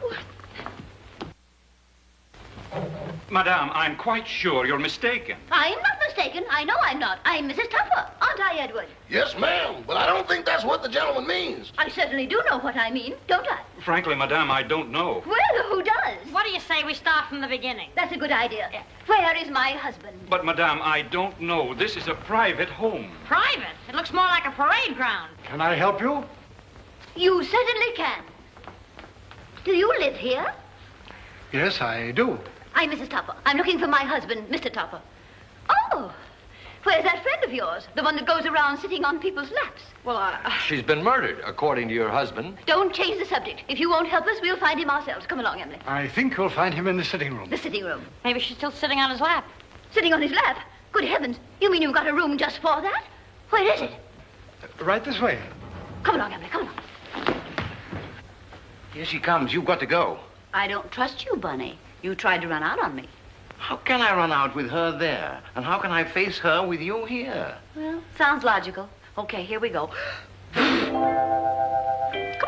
[SPEAKER 6] Madame, I'm quite sure you're mistaken.
[SPEAKER 3] I'm not mistaken. I know I'm not. I'm Mrs. Topper, aren't I, Edward?
[SPEAKER 10] Yes, ma'am, but I don't think that's what the gentleman means.
[SPEAKER 3] I certainly do know what I mean, don't I?
[SPEAKER 6] Frankly, Madame, I don't know.
[SPEAKER 3] Well, who does?
[SPEAKER 5] What do you say we start from the beginning?
[SPEAKER 3] That's a good idea. Where is my husband?
[SPEAKER 6] But, Madame, I don't know. This is a private home.
[SPEAKER 5] Private? It looks more like a parade ground.
[SPEAKER 8] Can I help you?
[SPEAKER 3] You certainly can. Do you live here?
[SPEAKER 8] Yes, I do.
[SPEAKER 3] I'm Mrs. Topper. I'm looking for my husband, Mr. Topper. Oh, Where's that friend of yours? The one that goes around sitting on people's laps?
[SPEAKER 2] Well,
[SPEAKER 1] She's been murdered, according to your husband.
[SPEAKER 3] Don't change the subject. If you won't help us, we'll find him ourselves. Come along, Emily.
[SPEAKER 8] I think you'll find him in the sitting room.
[SPEAKER 3] The sitting room.
[SPEAKER 5] Maybe she's still sitting on his lap.
[SPEAKER 3] Sitting on his lap? Good heavens. You mean you've got a room just for that? Where is it?
[SPEAKER 8] Right this way.
[SPEAKER 3] Come along, Emily. Come along.
[SPEAKER 4] Here she comes. You've got to go.
[SPEAKER 9] I don't trust you, Bunny. You tried to run out on me.
[SPEAKER 4] How can I run out with her there? And how can I face her with you here?
[SPEAKER 9] Well, sounds logical. Okay, here we go. Come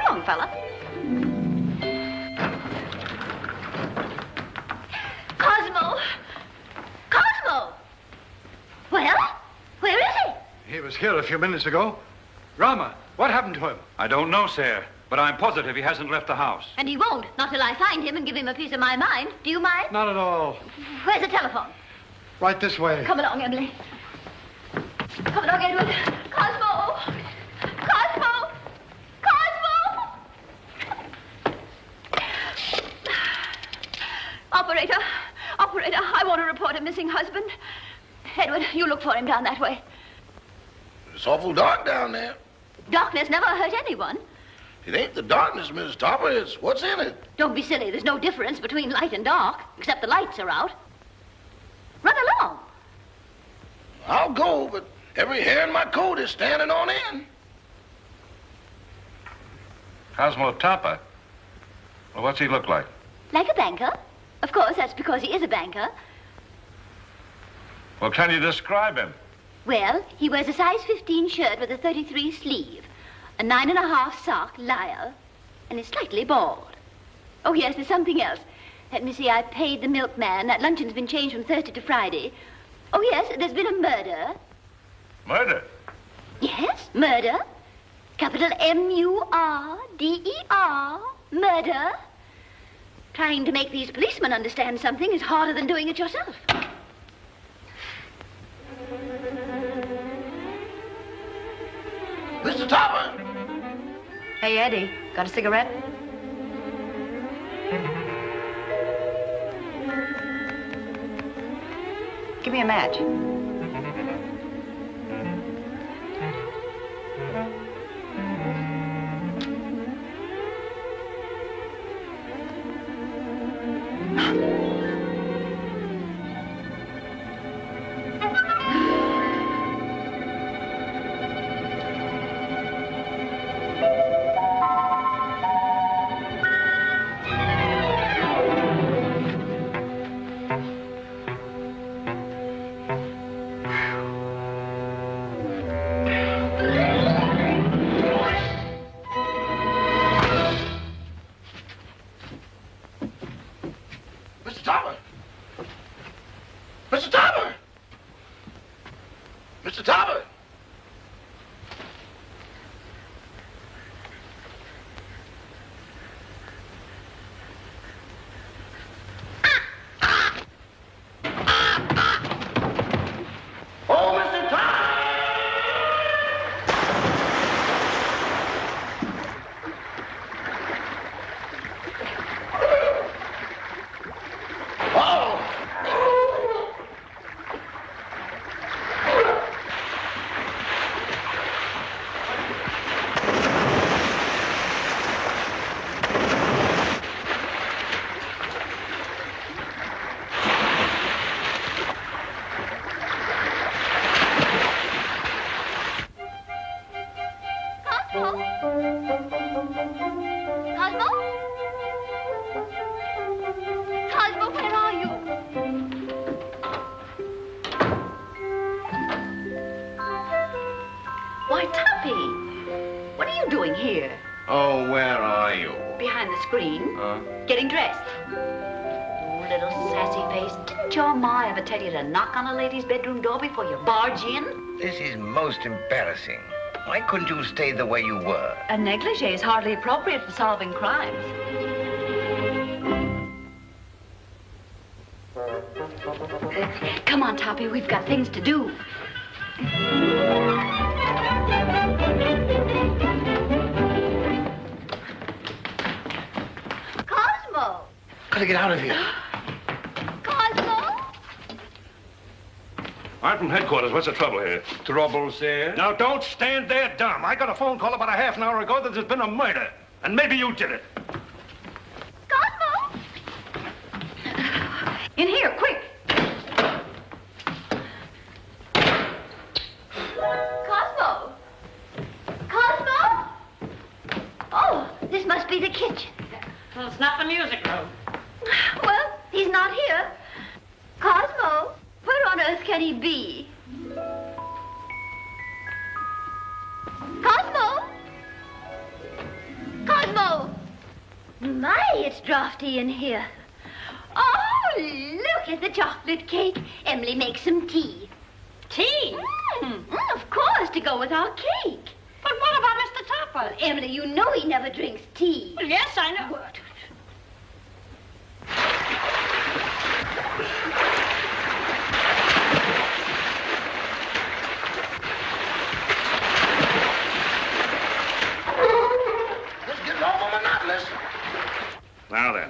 [SPEAKER 9] along, fella.
[SPEAKER 3] Cosmo! Cosmo! Well, where is he?
[SPEAKER 8] He was here a few minutes ago. Rama, what happened to him?
[SPEAKER 6] I don't know, sir, but I'm positive he hasn't left the house.
[SPEAKER 3] And he won't, not till I find him and give him a piece of my mind. Do you mind?
[SPEAKER 8] Not at all.
[SPEAKER 3] Where's the telephone?
[SPEAKER 8] Right this way.
[SPEAKER 3] Come along, Emily. Come along, Edward. Cosmo! Cosmo! Cosmo! Operator! Operator, I want to report a missing husband. Edward, you look for him down that way.
[SPEAKER 10] It's awful dark down there.
[SPEAKER 3] Darkness never hurt anyone.
[SPEAKER 10] It ain't the darkness, Mrs. Topper. It's what's in it.
[SPEAKER 3] Don't be silly. There's no difference between light and dark, except the lights are out. Run along.
[SPEAKER 10] I'll go, but every hair in my coat is standing on end.
[SPEAKER 6] Cosmo Topper? Well, what's he look like?
[SPEAKER 3] Like a banker. Of course, that's because he is a banker.
[SPEAKER 6] Well, can you describe him?
[SPEAKER 3] Well, he wears a size 15 shirt with a 33 sleeve, a 9.5 sock lisle, and is slightly bald. Oh, yes, there's something else. Let me see, I paid the milkman. That luncheon's been changed from Thursday to Friday. Oh, yes, there's been a murder.
[SPEAKER 6] Murder?
[SPEAKER 3] Yes, murder. Capital M-U-R-D-E-R. Murder. Trying to make these policemen understand something is harder than doing it yourself.
[SPEAKER 10] Mr. Topper!
[SPEAKER 9] Hey, Eddie, got a cigarette? Give me a match.
[SPEAKER 10] Mr. Topper! Mr. Topper! Mr. Topper! Oh, Mr. Topper! Oh!
[SPEAKER 3] Cosmo? Cosmo? Cosmo, where are you?
[SPEAKER 9] Why, Tuppy, what are you doing here?
[SPEAKER 4] Oh, where are you?
[SPEAKER 9] Behind the screen? Getting dressed. Oh, little sassy face. Didn't your ma ever tell you to knock on a lady's bedroom door before you barge in?
[SPEAKER 12] This is most embarrassing. Why couldn't you stay the way you were?
[SPEAKER 9] A negligee is hardly appropriate for solving crimes. Come on, Toppy, we've got things to do.
[SPEAKER 3] Cosmo!
[SPEAKER 10] Gotta get out of here.
[SPEAKER 3] Cosmo!
[SPEAKER 13] I'm from headquarters. What's the trouble here?
[SPEAKER 6] Trouble, sir?
[SPEAKER 13] Now, don't stand there dumb. I got a phone call about a half an hour ago that there's been a murder. And maybe you did it.
[SPEAKER 3] Cosmo!
[SPEAKER 7] In here, quick.
[SPEAKER 3] Cosmo! Cosmo! Oh, this must be the kitchen.
[SPEAKER 5] Well, it's not the music room.
[SPEAKER 3] Well, he's not here. Cosmo, where on earth can he be? Cosmo! Cosmo! My, it's drafty in here. Oh, look at the chocolate cake. Emily, make some tea.
[SPEAKER 5] Tea?
[SPEAKER 3] Of course, to go with our cake.
[SPEAKER 5] But what about Mr. Topper?
[SPEAKER 3] Emily, you know he never drinks tea.
[SPEAKER 5] Well, yes, I know.
[SPEAKER 10] It's getting awful monotonous.
[SPEAKER 13] Now then.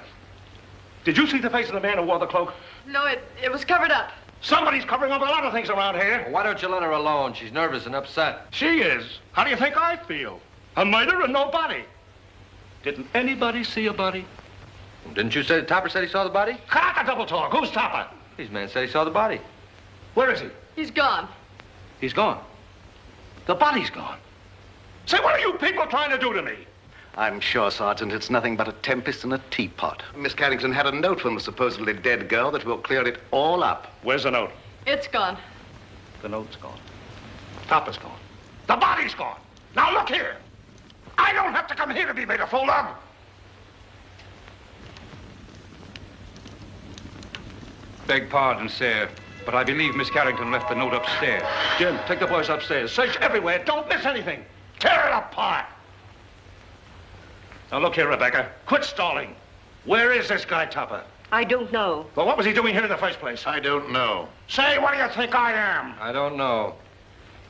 [SPEAKER 13] Did you see the face of the man who wore the cloak?
[SPEAKER 2] No, it was covered up.
[SPEAKER 13] Somebody's covering up a lot of things around here.
[SPEAKER 1] Well, why don't you let her alone? She's nervous and upset.
[SPEAKER 13] She is. How do you think I feel? A murder and no body. Didn't anybody see a body?
[SPEAKER 1] Didn't you say Topper said he saw the body?
[SPEAKER 13] Cut the double talk. Who's Topper?
[SPEAKER 1] These men said he saw the body.
[SPEAKER 13] Where is he?
[SPEAKER 2] He's gone.
[SPEAKER 13] He's gone. The body's gone. Say, what are you people trying to do to me?
[SPEAKER 11] I'm sure, Sergeant, it's nothing but a tempest in a teapot. Miss Carrington had a note from the supposedly dead girl that will clear it all up.
[SPEAKER 13] Where's the note?
[SPEAKER 2] It's gone.
[SPEAKER 13] The note's gone. Topper's gone. The body's gone. Now look here. I don't have to come here to be made a fool of.
[SPEAKER 6] Beg pardon, sir, but I believe Miss Carrington left the note upstairs.
[SPEAKER 13] Jim, take the boys upstairs. Search everywhere. Don't miss anything. Tear it apart. Now look here, Rebecca. Quit stalling. Where is this guy, Topper?
[SPEAKER 7] I don't know.
[SPEAKER 13] Well, what was he doing here in the first place?
[SPEAKER 4] I don't know.
[SPEAKER 13] Say, what do you think I am?
[SPEAKER 1] I don't know.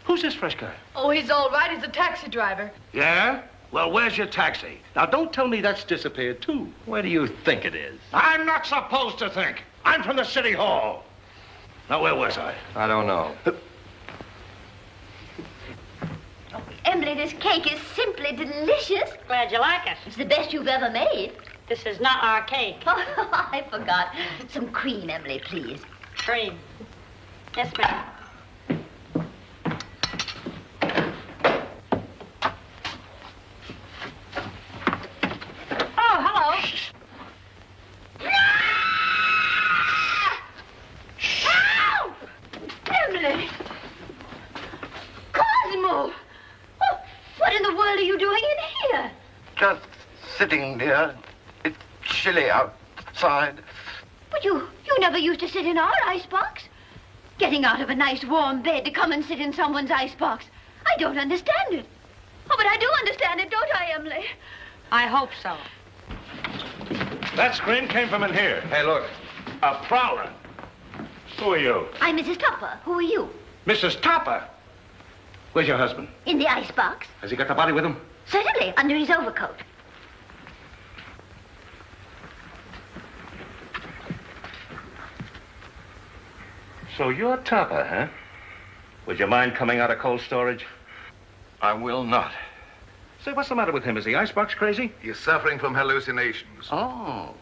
[SPEAKER 13] Who's this fresh guy?
[SPEAKER 2] Oh, he's all right. He's a taxi driver.
[SPEAKER 13] Yeah? Well, where's your taxi? Now, don't tell me that's disappeared, too.
[SPEAKER 1] Where do you think it is?
[SPEAKER 13] I'm not supposed to think. I'm from the city hall. Now, where was I?
[SPEAKER 1] I don't know.
[SPEAKER 3] Emily, this cake is simply delicious.
[SPEAKER 5] Glad you like it.
[SPEAKER 3] It's the best you've ever made.
[SPEAKER 5] This is not our cake.
[SPEAKER 3] Oh, I forgot. Some cream, Emily, please.
[SPEAKER 5] Cream. Yes, ma'am. Oh, hello.
[SPEAKER 3] Help! Emily! Cosmo! Oh, what in the world are you doing in here?
[SPEAKER 12] Just sitting, dear. It's chilly outside.
[SPEAKER 3] But you never used to sit in our icebox. Getting out of a nice warm bed to come and sit in someone's icebox. I don't understand it. Oh, but I do understand it, don't I, Emily?
[SPEAKER 5] I hope so.
[SPEAKER 13] That scream came from in here.
[SPEAKER 1] Hey, look.
[SPEAKER 13] A prowler. Who are you?
[SPEAKER 3] I'm Mrs. Topper. Who are you?
[SPEAKER 13] Mrs. Topper. Where's your husband?
[SPEAKER 3] In the icebox.
[SPEAKER 13] Has he got the body with him?
[SPEAKER 3] Certainly, under his overcoat.
[SPEAKER 13] So you're Topper, huh? Would you mind coming out of cold storage?
[SPEAKER 4] I will not.
[SPEAKER 13] Say, what's the matter with him? Is the icebox crazy?
[SPEAKER 4] He's suffering from hallucinations.
[SPEAKER 13] Oh.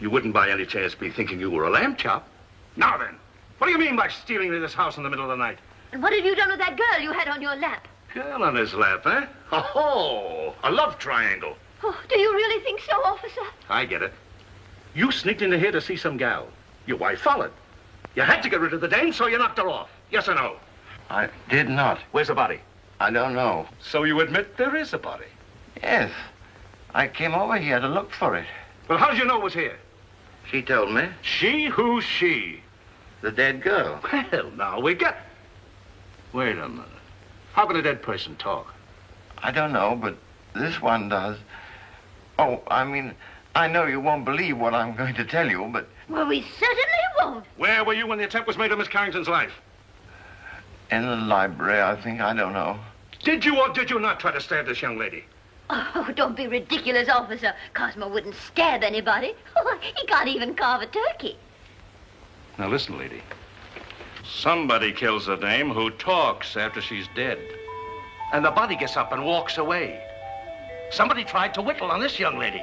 [SPEAKER 13] You wouldn't by any chance be thinking you were a lamb chop? Now then, what do you mean by stealing into this house in the middle of the night?
[SPEAKER 3] And what have you done with that girl you had on your lap?
[SPEAKER 13] Girl on his lap, huh? Oh, a love triangle.
[SPEAKER 3] Oh, do you really think so, officer?
[SPEAKER 13] I get it. You sneaked into here to see some gal. Your wife followed. You had to get rid of the dame, so you knocked her off. Yes or no?
[SPEAKER 4] I did not.
[SPEAKER 13] Where's the body?
[SPEAKER 4] I don't know.
[SPEAKER 13] So you admit there is a body?
[SPEAKER 4] Yes. I came over here to look for it.
[SPEAKER 13] Well, how did you know it was here?
[SPEAKER 4] She told me.
[SPEAKER 13] She? Who's she?
[SPEAKER 4] The dead girl.
[SPEAKER 13] Well, now we get... Wait a minute. How can a dead person talk?
[SPEAKER 4] I don't know, but this one does. Oh, I mean, I know you won't believe what I'm going to tell you, but...
[SPEAKER 3] Well, we certainly won't.
[SPEAKER 13] Where were you when the attempt was made on Miss Carrington's life?
[SPEAKER 4] In the library, I think. I don't know.
[SPEAKER 13] Did you or did you not try to stab this young lady?
[SPEAKER 3] Oh, don't be ridiculous, officer. Cosmo wouldn't stab anybody. Oh, he can't even carve a turkey.
[SPEAKER 6] Now listen, lady.
[SPEAKER 13] Somebody kills a dame who talks after she's dead. And the body gets up and walks away. Somebody tried to whittle on this young lady.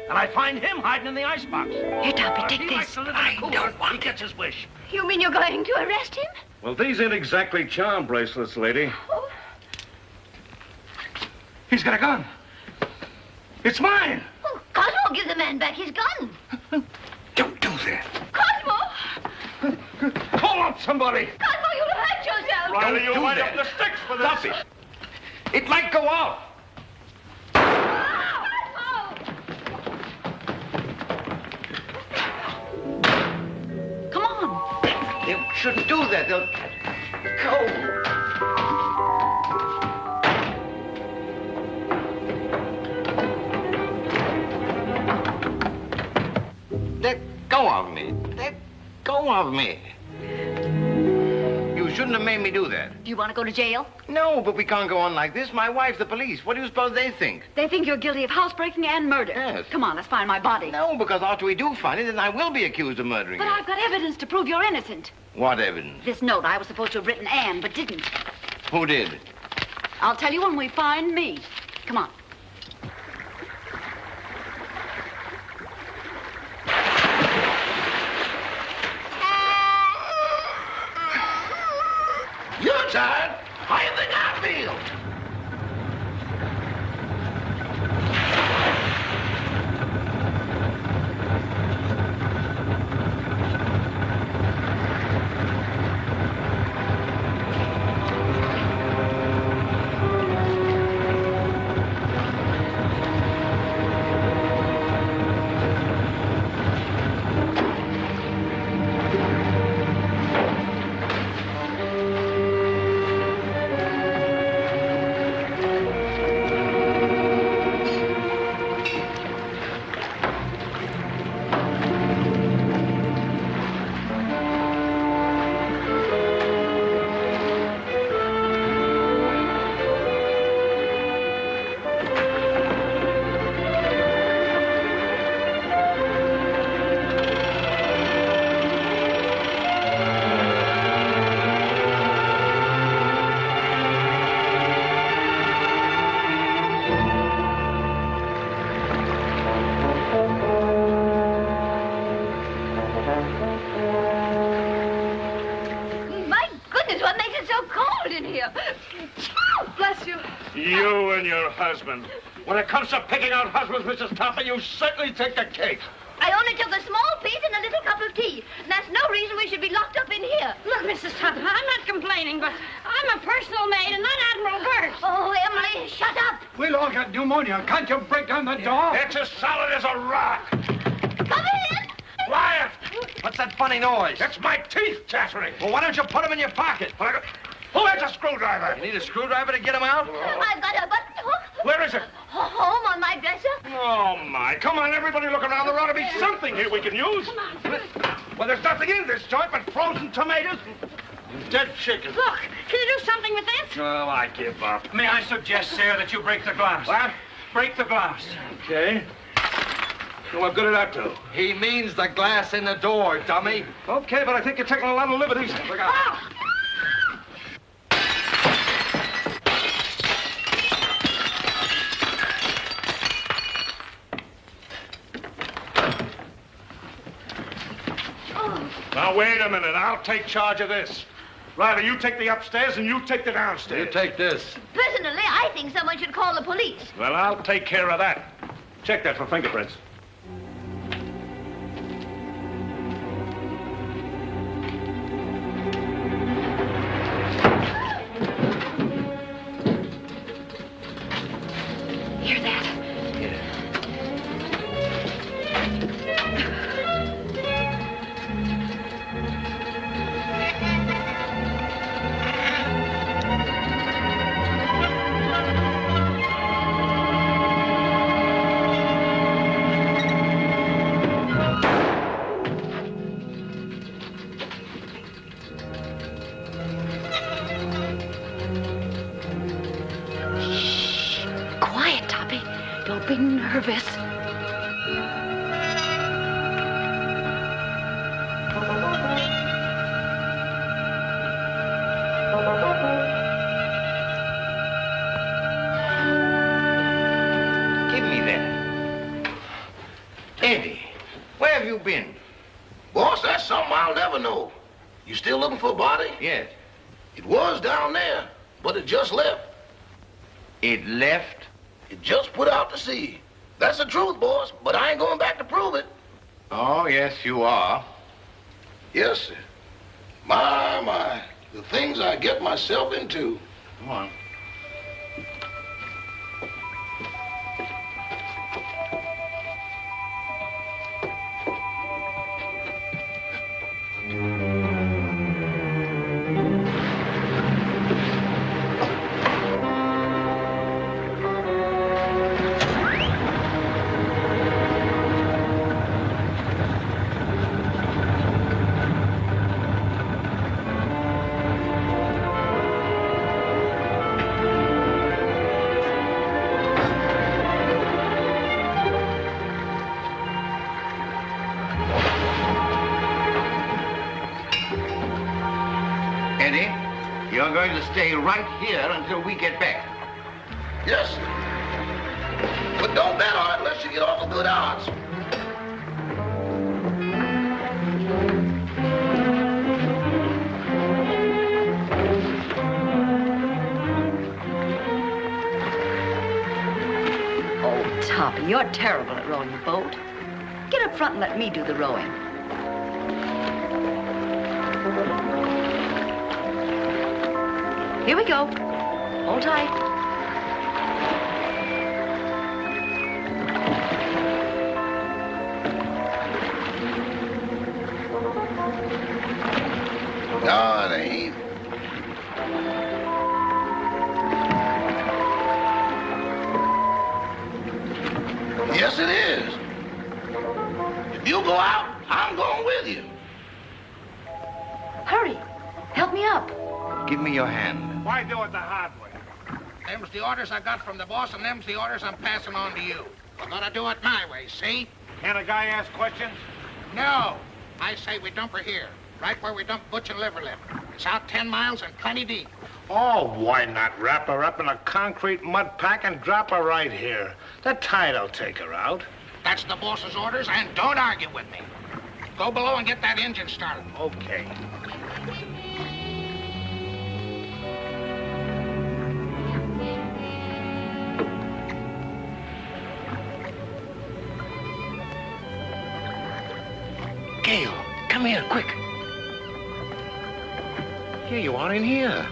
[SPEAKER 13] And I find him hiding in the icebox.
[SPEAKER 9] Here, Toppy, take this.
[SPEAKER 13] I don't want. He gets his wish.
[SPEAKER 3] You mean you're going to arrest him?
[SPEAKER 13] Well, these ain't exactly charm bracelets, lady.
[SPEAKER 3] Oh.
[SPEAKER 13] He's got a gun. It's mine.
[SPEAKER 3] Oh, Cosmo, give the man back his gun.
[SPEAKER 13] Don't do that.
[SPEAKER 3] Cosmo!
[SPEAKER 13] Call out somebody.
[SPEAKER 3] Cosmo, you'll hurt yourself.
[SPEAKER 13] Riley, you might have the sticks for this. Stop it. It might go off.
[SPEAKER 9] Come on.
[SPEAKER 12] They shouldn't do that. They'll go. Let go of me. Let go of me. You shouldn't have made me do that.
[SPEAKER 9] Do you want to go to jail?
[SPEAKER 12] No, but we can't go on like this. My wife, the police. What do you suppose they think?
[SPEAKER 9] They think you're guilty of housebreaking and murder.
[SPEAKER 12] Yes.
[SPEAKER 9] Come on, let's find my body.
[SPEAKER 12] No, because after we do find it, then I will be accused of murdering
[SPEAKER 9] But
[SPEAKER 12] you.
[SPEAKER 9] I've got evidence to prove you're innocent.
[SPEAKER 12] What evidence?
[SPEAKER 9] This note I was supposed to have written Anne, but didn't.
[SPEAKER 12] Who did?
[SPEAKER 9] I'll tell you when we find me. Come on.
[SPEAKER 10] You're tired. How you think I feel?
[SPEAKER 3] My goodness, what makes it so cold in here? Bless you.
[SPEAKER 13] You and your husband. When it comes to picking out husbands, Mrs. Topper, you certainly take the cake.
[SPEAKER 3] I only took a small piece and a little cup of tea. And that's no reason we should be locked up in here.
[SPEAKER 5] Look, Mrs. Topper, I'm not complaining, but I'm a personal maid and not Admiral Burt.
[SPEAKER 3] Oh, Emily, shut up.
[SPEAKER 8] We'll all get pneumonia. Can't you break down the door?
[SPEAKER 13] It's as solid as a rock.
[SPEAKER 3] Come in.
[SPEAKER 13] Quiet!
[SPEAKER 1] What's that funny noise?
[SPEAKER 13] That's my teeth chattering.
[SPEAKER 1] Well, why don't you put them in your pocket?
[SPEAKER 13] Who has a screwdriver?
[SPEAKER 1] You need a screwdriver to get them out?
[SPEAKER 3] I've got a button hook.
[SPEAKER 13] Where is it?
[SPEAKER 3] Home on my dresser.
[SPEAKER 13] Oh, my. Come on, everybody look around. There ought to be something here we can use. Well, there's nothing in this joint but frozen tomatoes and dead chicken.
[SPEAKER 5] Look, can you do something with this?
[SPEAKER 13] Oh, I give up.
[SPEAKER 14] May I suggest, sir, that you break the glass?
[SPEAKER 13] What?
[SPEAKER 14] Break the glass.
[SPEAKER 13] Okay. So what good did that do?
[SPEAKER 1] He means the glass in the door, dummy.
[SPEAKER 13] Okay, but I think you're taking a lot of liberties. Look out. Now, wait a minute. I'll take charge of this. Riley, you take the upstairs and you take the downstairs.
[SPEAKER 1] You take this.
[SPEAKER 3] Personally, I think someone should call the police.
[SPEAKER 13] Well, I'll take care of that. Check that for fingerprints.
[SPEAKER 9] Hear that? Quiet, Toppy. Don't be nervous.
[SPEAKER 4] you been?
[SPEAKER 10] Boss, that's something I'll never know. You still looking for a body?
[SPEAKER 4] Yes.
[SPEAKER 10] It was down there, but it just left.
[SPEAKER 4] It left?
[SPEAKER 10] It just put out to sea. That's the truth, boss, but I ain't going back to prove it.
[SPEAKER 4] Oh, yes, you are.
[SPEAKER 10] Yes, sir. My, the things I get myself into.
[SPEAKER 4] Come on. You're going to stay right here until we get back.
[SPEAKER 10] Yes, sir. But don't bet on it unless you get awful good odds.
[SPEAKER 9] Oh, Topper, you're terrible at rowing a boat. Get up front and let me do the rowing. Here we go. Hold tight.
[SPEAKER 10] No, it ain't. Yes, it is. If you go out, I'm going with you.
[SPEAKER 9] Hurry. Help me up.
[SPEAKER 4] Give me your hand.
[SPEAKER 14] Why do it the hard way?
[SPEAKER 12] Them's the orders I got from the boss, and them's the orders I'm passing on to you. We're gonna do it my way, see?
[SPEAKER 14] Can a guy ask questions?
[SPEAKER 12] No. I say we dump her here, right where we dump Butch and Liverlip. It's out 10 miles and plenty deep.
[SPEAKER 14] Oh, why not wrap her up in a concrete mud pack and drop her right here? The tide'll take her out.
[SPEAKER 12] That's the boss's orders, and don't argue with me. Go below and get that engine started.
[SPEAKER 14] Okay.
[SPEAKER 12] Gail, come here, quick.
[SPEAKER 14] Here you are in here.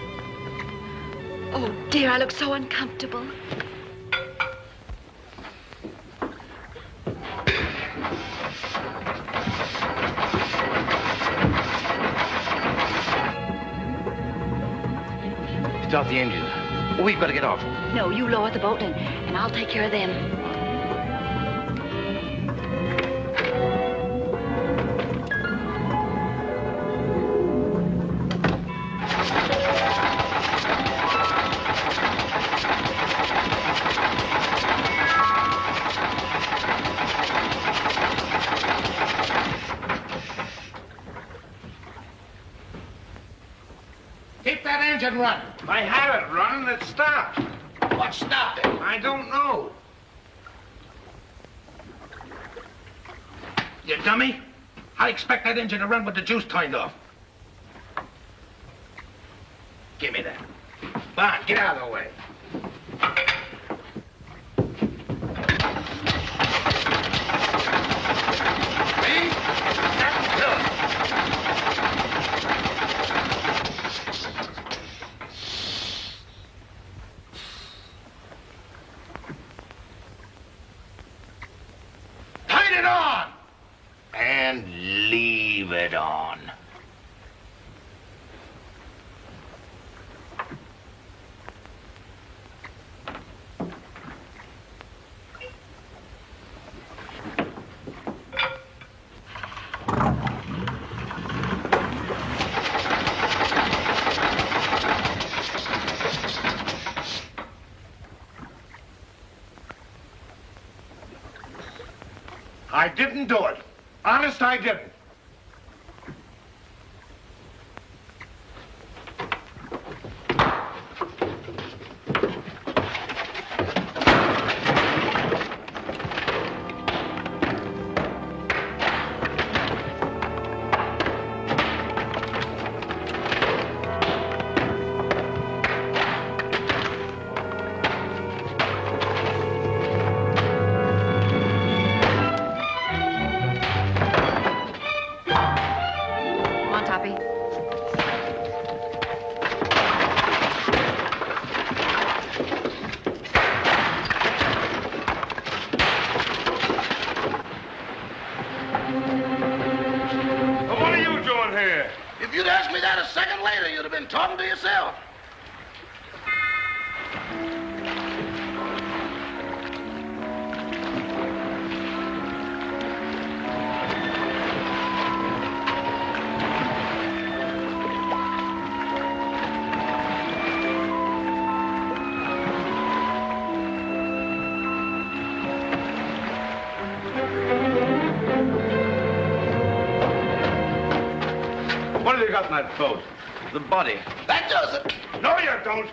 [SPEAKER 9] Oh, dear, I look so uncomfortable.
[SPEAKER 12] Stop the engine. We've got to get off.
[SPEAKER 9] No, you lower the boat and I'll take care of them.
[SPEAKER 12] Keep that engine running.
[SPEAKER 14] I had it running, it stopped.
[SPEAKER 12] What stopped it?
[SPEAKER 14] I don't know.
[SPEAKER 12] You dummy. I expect that engine to run with the juice turned off. Give me that. Bond, get out of the way. Me? That's good. Turn it on! And leave it on.
[SPEAKER 14] I didn't do it. Honest, I didn't.
[SPEAKER 13] that boat? The body.
[SPEAKER 10] That does it.
[SPEAKER 13] No, you don't.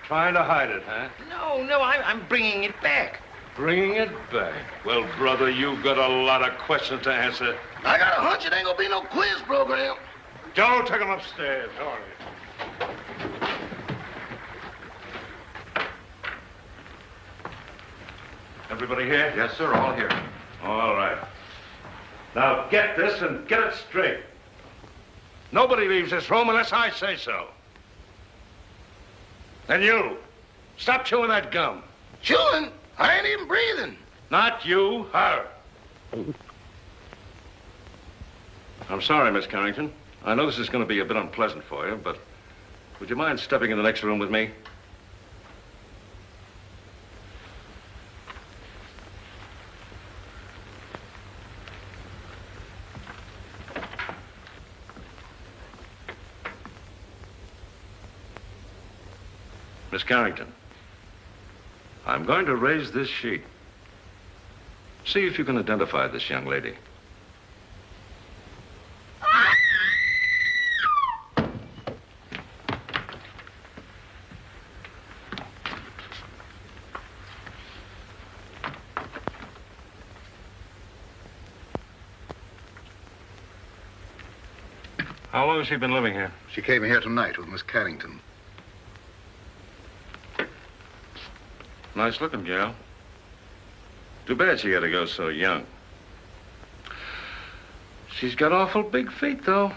[SPEAKER 13] Trying to hide it, huh?
[SPEAKER 4] No, I'm bringing it back.
[SPEAKER 13] Bringing it back. Well, brother, you've got a lot of questions to answer.
[SPEAKER 10] I got a hunch it ain't gonna be no quiz program.
[SPEAKER 13] Joe, take him upstairs. All right. Everybody here?
[SPEAKER 1] Yes, sir, all here.
[SPEAKER 13] All right. Now get this and get it straight. Nobody leaves this room unless I say so. And you, stop chewing that gum.
[SPEAKER 10] Chewing? I ain't even breathing.
[SPEAKER 13] Not you, her. I'm sorry, Miss Carrington. I know this is going to be a bit unpleasant for you, but would you mind stepping in the next room with me? Miss Carrington, I'm going to raise this sheet. See if you can identify this young lady. How long has she been living here?
[SPEAKER 11] She came here tonight with Miss Carrington.
[SPEAKER 13] Nice looking, Gail. Too bad she had to go so young. She's got awful big feet, though.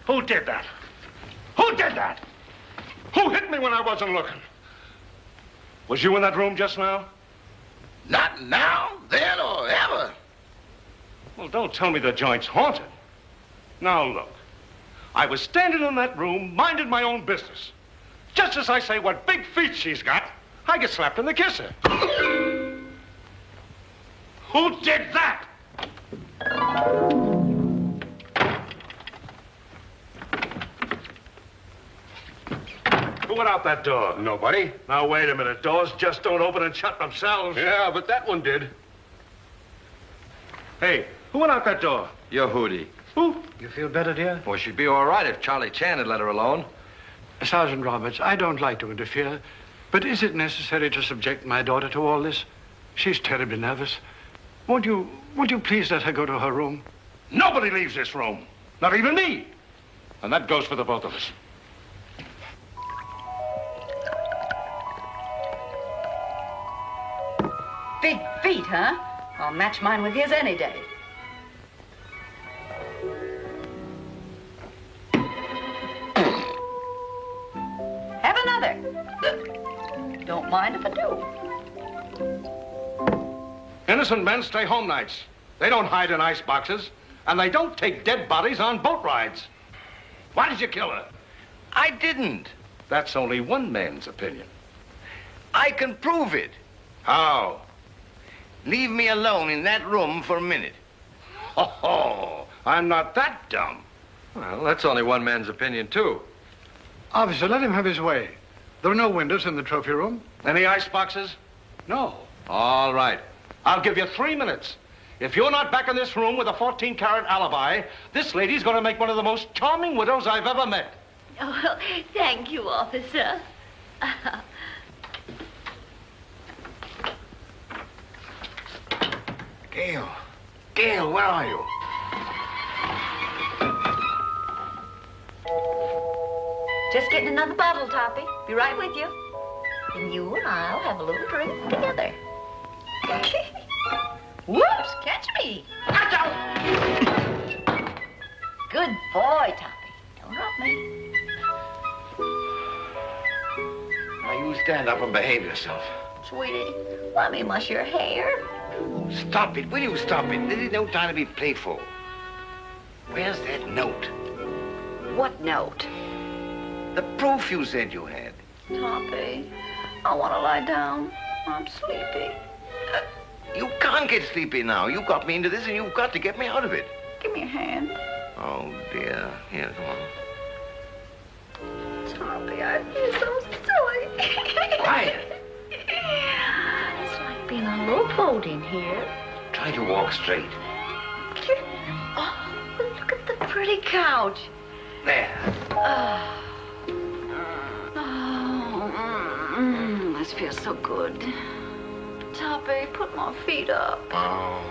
[SPEAKER 13] Who did that? Who did that? Who hit me when I wasn't looking? Was you in that room just now?
[SPEAKER 10] Not now, then, or ever.
[SPEAKER 13] Well, don't tell me the joint's haunted. Now, look. I was standing in that room, minding my own business. Just as I say what big feet she's got, I get slapped in the kisser. Who did that? Who went out that door?
[SPEAKER 14] Nobody.
[SPEAKER 13] Now, wait a minute. Doors just don't open and shut themselves.
[SPEAKER 14] Yeah, but that one did.
[SPEAKER 13] Hey, who went out that door?
[SPEAKER 1] Your Hootie.
[SPEAKER 13] Who?
[SPEAKER 8] You feel better, dear?
[SPEAKER 1] Well, she'd be all right if Charlie Chan had let her alone.
[SPEAKER 8] Sergeant Roberts, I don't like to interfere, but is it necessary to subject my daughter to all this? She's terribly nervous. Won't you please let her go to her room?
[SPEAKER 13] Nobody leaves this room. Not even me. And that goes for the both of us.
[SPEAKER 9] Big feet, huh? I'll match mine with his any day. Have another. Don't mind if I do.
[SPEAKER 13] Innocent men stay home nights. They don't hide in ice boxes, and they don't take dead bodies on boat rides. Why did you kill her?
[SPEAKER 4] I didn't.
[SPEAKER 13] That's only one man's opinion.
[SPEAKER 4] I can prove it.
[SPEAKER 13] How?
[SPEAKER 4] Leave me alone in that room for a minute.
[SPEAKER 13] Oh, I'm not that dumb.
[SPEAKER 1] Well, that's only one man's opinion, too.
[SPEAKER 8] Officer, let him have his way. There are no windows in the trophy room.
[SPEAKER 13] Any ice boxes?
[SPEAKER 8] No.
[SPEAKER 13] All right. I'll give you 3 minutes. If you're not back in this room with a 14-carat alibi, this lady's going to make one of the most charming widows I've ever met.
[SPEAKER 3] Oh, thank you, officer.
[SPEAKER 4] Gail, where are you?
[SPEAKER 9] Just getting another bottle, Toppy. Be right with you. And you and I'll have a little drink together. Whoops, catch me. Watch out. Good boy, Toppy. Don't drop me.
[SPEAKER 4] Now, you stand up and behave yourself.
[SPEAKER 9] Sweetie, let me mush your hair.
[SPEAKER 4] Stop it. Will you stop it? This is no time to be playful. Where's that note?
[SPEAKER 9] What note?
[SPEAKER 4] The proof you said you had.
[SPEAKER 9] Toppy, I want to lie down. I'm sleepy.
[SPEAKER 4] You can't get sleepy now. You got me into this, and you've got to get me out of it.
[SPEAKER 9] Give me a hand.
[SPEAKER 4] Oh, dear. Here, come on.
[SPEAKER 9] Toppy, I feel so silly.
[SPEAKER 4] Quiet.
[SPEAKER 9] It's like being on a little boat in here.
[SPEAKER 4] Try to walk straight.
[SPEAKER 9] Oh, look at the pretty couch.
[SPEAKER 1] There.
[SPEAKER 9] This feels so good. Toppy, put my feet up.
[SPEAKER 4] Oh.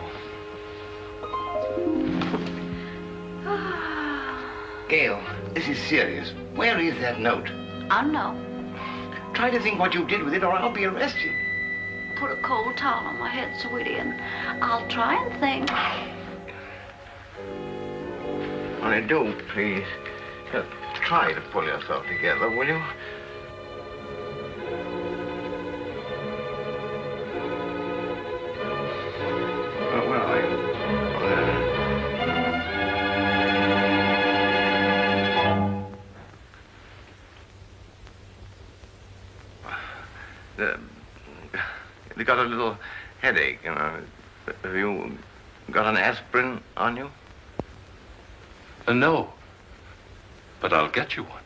[SPEAKER 4] Gail, this is serious. Where is that note?
[SPEAKER 9] I know.
[SPEAKER 4] Try to think what you did with it or I'll be arrested.
[SPEAKER 9] Put a cold towel on my head, sweetie, and I'll try and think.
[SPEAKER 4] Only do, please. Just try to pull yourself together, will you? Where are you? You got a little headache, you know. Have you got an aspirin on you?
[SPEAKER 6] No. But I'll get you one.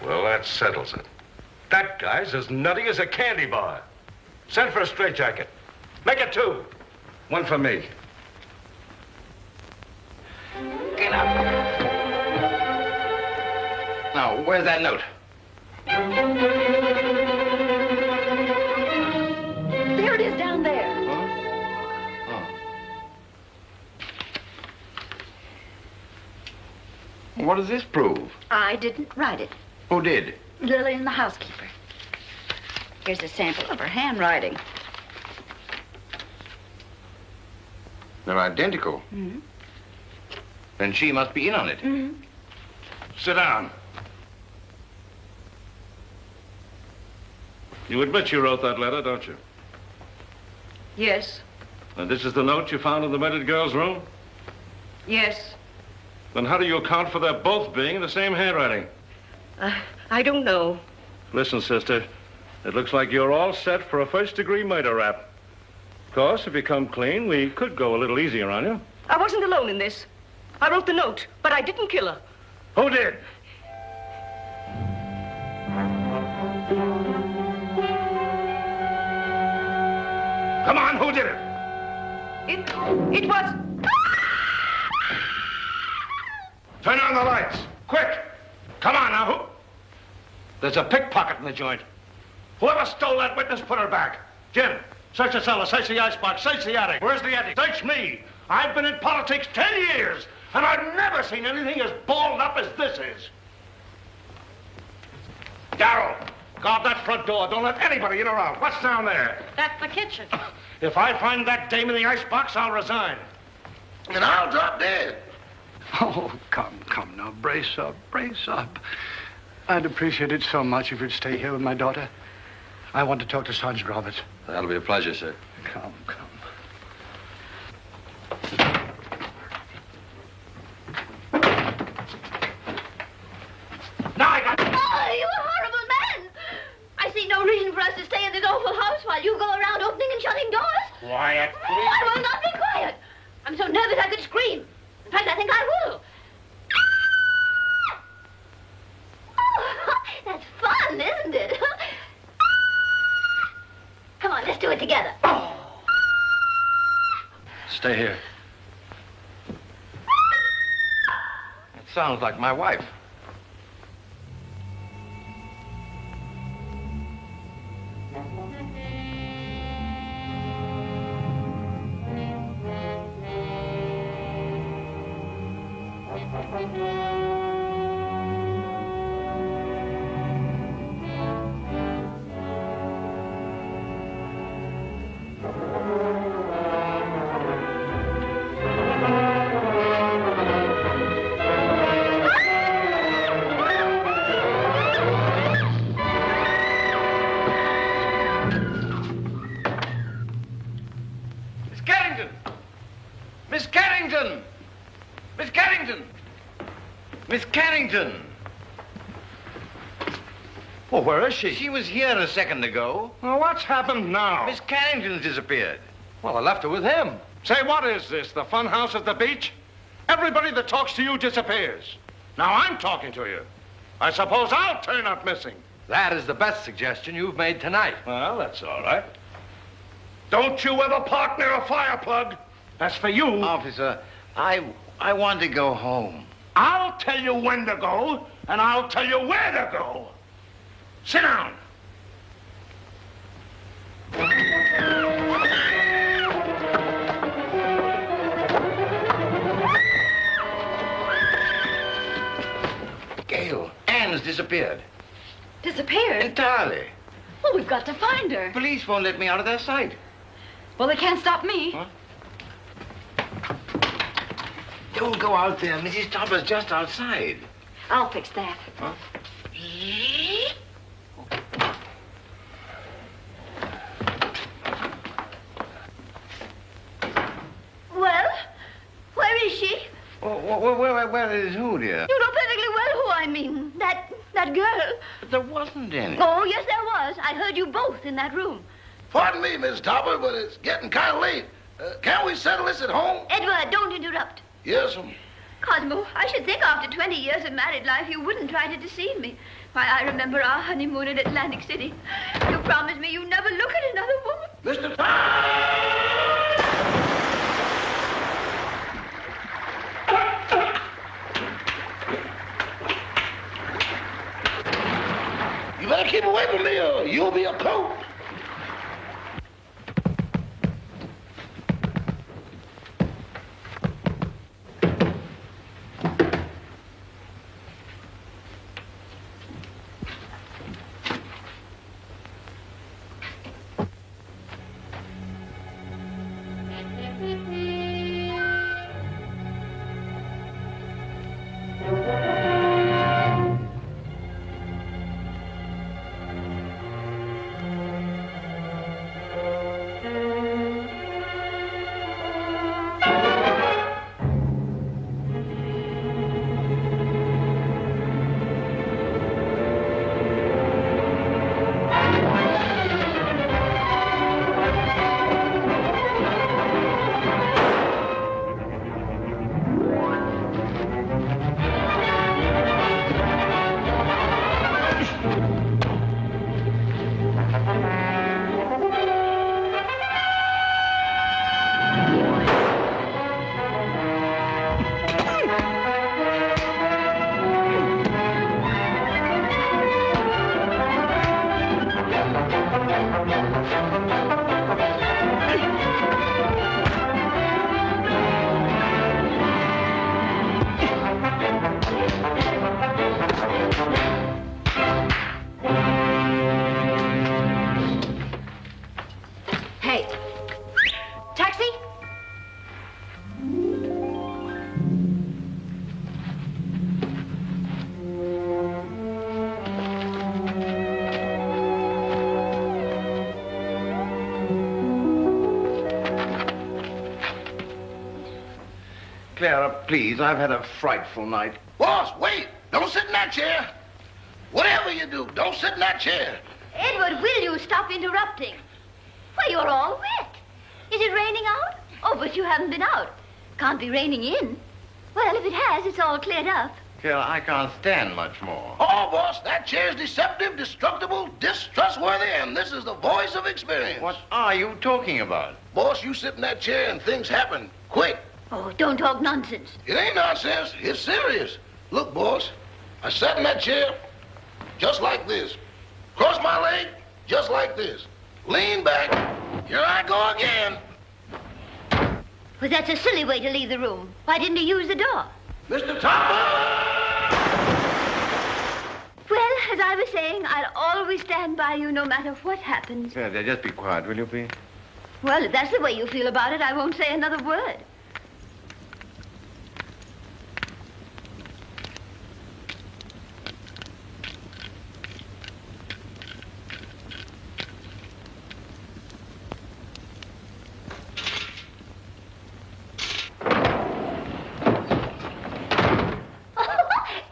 [SPEAKER 13] Well, that settles it. That guy's as nutty as a candy bar. Send for a straitjacket. Make it 2. 1 for me.
[SPEAKER 4] Get up. Now, where's that note?
[SPEAKER 9] There it is down there.
[SPEAKER 4] What does this prove?
[SPEAKER 9] I didn't write it.
[SPEAKER 4] Who did?
[SPEAKER 9] Lillian, the housekeeper. Here's a sample of her handwriting.
[SPEAKER 4] They're identical.
[SPEAKER 9] Mm-hmm.
[SPEAKER 4] Then she must be in on it.
[SPEAKER 9] Mm-hmm.
[SPEAKER 13] Sit down. You admit you wrote that letter, don't you?
[SPEAKER 7] Yes.
[SPEAKER 13] And this is the note you found in the murdered girl's room?
[SPEAKER 7] Yes.
[SPEAKER 13] Then how do you account for their both being in the same handwriting?
[SPEAKER 7] I don't know.
[SPEAKER 13] Listen, sister, it looks like you're all set for a first-degree murder rap. Of course, if you come clean, we could go a little easier on you.
[SPEAKER 7] I wasn't alone in this. I wrote the note, but I didn't kill her.
[SPEAKER 13] Who did? Come on, who did it?
[SPEAKER 7] It was...
[SPEAKER 13] Turn on the lights, quick! Come on now, who? There's a pickpocket in the joint. Whoever stole that witness, put her back. Jim, search the cellar, search the icebox, search the attic. Where's the attic? Search me. I've been in politics 10 years, and I've never seen anything as balled up as this is. Carole, guard that front door. Don't let anybody in or out. What's down there?
[SPEAKER 5] That's the kitchen.
[SPEAKER 13] If I find that dame in the icebox, I'll resign.
[SPEAKER 10] And I'll drop dead.
[SPEAKER 8] Oh, come now, brace up. I'd appreciate it so much if you'd stay here with my daughter. I want to talk to Sergeant Roberts.
[SPEAKER 1] That'll be a pleasure, sir.
[SPEAKER 8] Come.
[SPEAKER 13] Now I got...
[SPEAKER 3] Oh, you horrible man! I see no reason for us to stay in this awful house while you go around opening and shutting doors.
[SPEAKER 13] Quiet,
[SPEAKER 3] Oh, I will not be quiet. I'm so nervous I could scream. In fact, I think I will. Oh, that's fun, isn't it? Come on, let's do it together.
[SPEAKER 1] Stay here. It sounds like my wife.
[SPEAKER 4] Miss Carrington!
[SPEAKER 1] Well, where is she?
[SPEAKER 4] She was here a second ago.
[SPEAKER 13] Well, what's happened now?
[SPEAKER 4] Miss Carrington's disappeared.
[SPEAKER 1] Well, I left her with him.
[SPEAKER 13] Say, what is this, the fun house at the beach? Everybody that talks to you disappears. Now I'm talking to you. I suppose I'll turn up missing.
[SPEAKER 1] That is the best suggestion you've made tonight.
[SPEAKER 13] Well, that's all right. Don't you ever park near a fire plug. That's for you.
[SPEAKER 4] Officer, I want to go home.
[SPEAKER 13] I'll tell you when to go, and I'll tell you where to go. Sit down.
[SPEAKER 4] Gail, Anne's disappeared.
[SPEAKER 9] Disappeared?
[SPEAKER 4] Entirely.
[SPEAKER 9] Well, we've got to find her.
[SPEAKER 4] Police won't let me out of their sight.
[SPEAKER 9] Well, they can't stop me.
[SPEAKER 4] What? Don't go out there. Mrs. Topper's just outside.
[SPEAKER 9] I'll fix that.
[SPEAKER 4] Huh?
[SPEAKER 3] Well, where is she?
[SPEAKER 4] Where is who, dear?
[SPEAKER 3] You know perfectly well who I mean. That girl.
[SPEAKER 4] But there wasn't any.
[SPEAKER 3] Oh, yes, there was. I heard you both in that room.
[SPEAKER 10] Pardon me, Miss Topper, but it's getting kind of late. Can't we settle this at home?
[SPEAKER 3] Edward, don't interrupt.
[SPEAKER 10] Yes,
[SPEAKER 3] Cosmo, I should think after 20 years of married life you wouldn't try to deceive me. Why, I remember our honeymoon in Atlantic City. You promised me you'd never look at another woman.
[SPEAKER 10] Mr. Topper! You better keep away from me or you'll be a coat.
[SPEAKER 4] Clara, please, I've had a frightful night.
[SPEAKER 10] Boss, wait! Don't sit in that chair! Whatever you do, don't sit in that chair!
[SPEAKER 3] Edward, will you stop interrupting? Why, you're all wet. Is it raining out? Oh, but you haven't been out. Can't be raining in. Well, if it has, it's all cleared up.
[SPEAKER 4] Clara, I can't stand much more.
[SPEAKER 10] Oh, boss, that chair's deceptive, destructible, distrustworthy, and this is the voice of experience.
[SPEAKER 4] What are you talking about?
[SPEAKER 10] Boss, you sit in that chair and things happen quick.
[SPEAKER 3] Oh, don't talk nonsense.
[SPEAKER 10] It ain't nonsense. It's serious. Look, boss, I sat in that chair just like this. Cross my leg just like this. Lean back. Here I go again.
[SPEAKER 3] Well, that's a silly way to leave the room. Why didn't you use the door?
[SPEAKER 10] Mr. Topper!
[SPEAKER 3] Well, as I was saying, I'll always stand by you no matter what happens.
[SPEAKER 4] Clara, just be quiet, will you, please?
[SPEAKER 3] Well, if that's the way you feel about it, I won't say another word.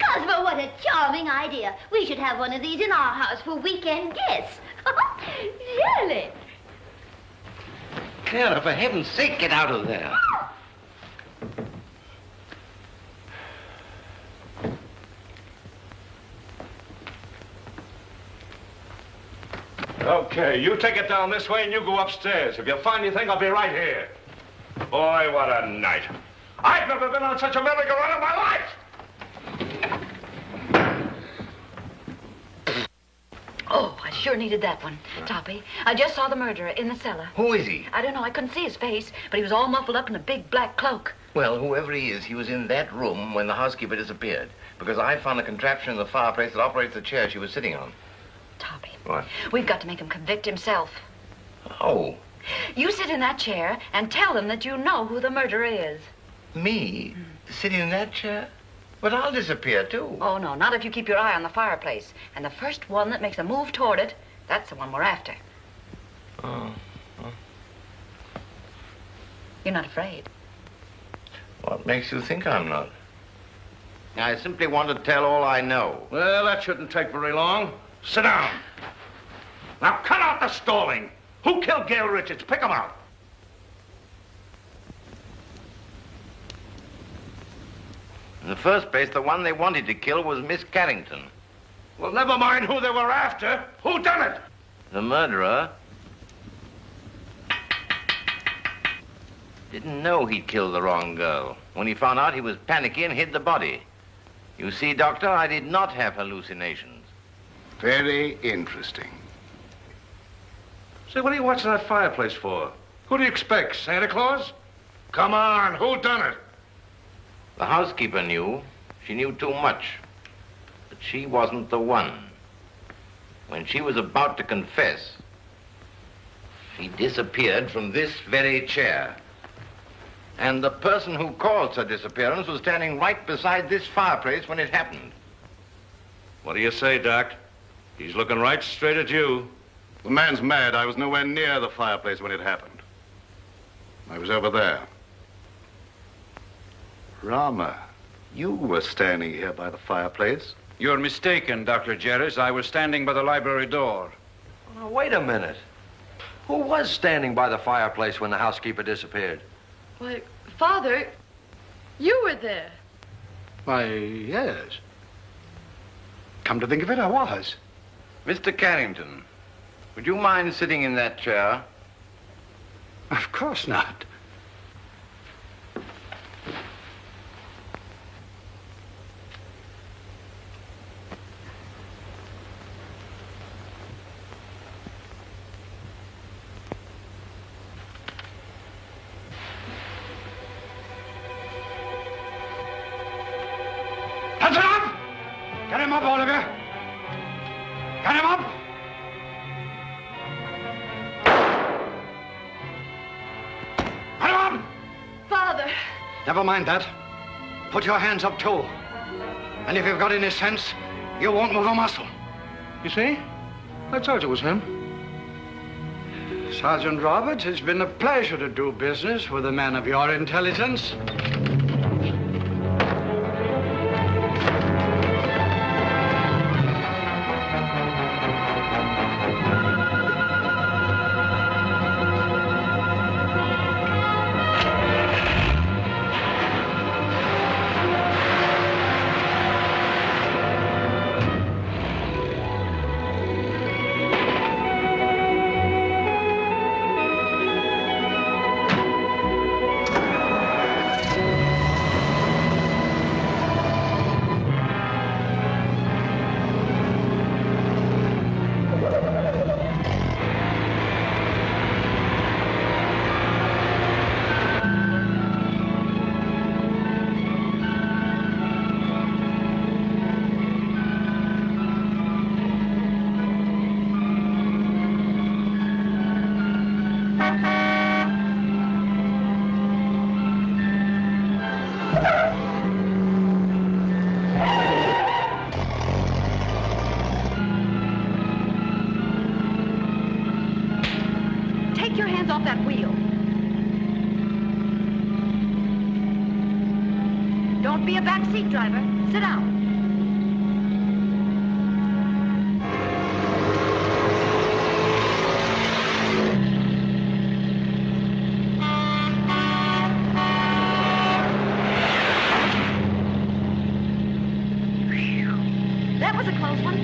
[SPEAKER 3] Cosmo, what a charming idea. We should have one of these in our house for weekend guests. Really?
[SPEAKER 4] Clara, for heaven's sake, get out of there.
[SPEAKER 13] Hello, Okay, you take it down this way and you go upstairs. If you find anything, I'll be right here. Boy, what a night. I've never been on such a merry-go-round in my life.
[SPEAKER 9] Oh, I sure needed that one, Toppy. I just saw the murderer in the cellar.
[SPEAKER 15] Who is he?
[SPEAKER 9] I don't know. I couldn't see his face, but he was all muffled up in a big black cloak.
[SPEAKER 15] Well, whoever he is, he was in that room when the housekeeper disappeared. Because I found a contraption in the fireplace that operates the chair she was sitting on.
[SPEAKER 9] Toppy.
[SPEAKER 15] What?
[SPEAKER 9] We've got to make him convict himself.
[SPEAKER 15] Oh.
[SPEAKER 9] You sit in that chair and tell him that you know who the murderer is.
[SPEAKER 15] Me? Sitting in that chair? But I'll disappear, too.
[SPEAKER 9] Oh, no, not if you keep your eye on the fireplace. And the first one that makes a move toward it, that's the one we're after.
[SPEAKER 15] Oh.
[SPEAKER 9] You're not afraid.
[SPEAKER 15] What makes you think I'm not? I simply want to tell all I know.
[SPEAKER 13] Well, that shouldn't take very long. Sit down. Now, cut out the stalling. Who killed Gail Richards? Pick him out.
[SPEAKER 15] In the first place, the one they wanted to kill was Miss Carrington.
[SPEAKER 13] Well, never mind who they were after. Who done it?
[SPEAKER 15] The murderer didn't know he'd killed the wrong girl. When he found out, he was panicky and hid the body. You see, Doctor, I did not have hallucinations.
[SPEAKER 11] Very interesting.
[SPEAKER 13] Say, what are you watching that fireplace for? Who do you expect, Santa Claus? Come on, who done it?
[SPEAKER 15] The housekeeper knew. She knew too much. But she wasn't the one. When she was about to confess, she disappeared from this very chair. And the person who caused her disappearance was standing right beside this fireplace when it happened.
[SPEAKER 13] What do you say, Doc? He's looking right straight at you.
[SPEAKER 11] The man's mad. I was nowhere near the fireplace when it happened. I was over there. Rama, you were standing here by the fireplace.
[SPEAKER 6] You're mistaken, Dr. Jeris. I was standing by the library door.
[SPEAKER 1] Now, wait a minute. Who was standing by the fireplace when the housekeeper disappeared?
[SPEAKER 2] Why, Father, you were there.
[SPEAKER 8] Why, yes. Come to think of it, I was.
[SPEAKER 15] Mr. Carrington, would you mind sitting in that chair?
[SPEAKER 8] Of course not.
[SPEAKER 13] Hands up! Get him up, all of you! Get him up! Get him up!
[SPEAKER 2] Father!
[SPEAKER 8] Never mind that. Put your hands up, too. And if you've got any sense, you won't move a muscle.
[SPEAKER 13] You see? I told you it was him.
[SPEAKER 8] Sergeant Roberts, it's been a pleasure to do business with a man of your intelligence.
[SPEAKER 9] Take your hands off that wheel. Don't be a backseat driver. Sit down. That was a close one.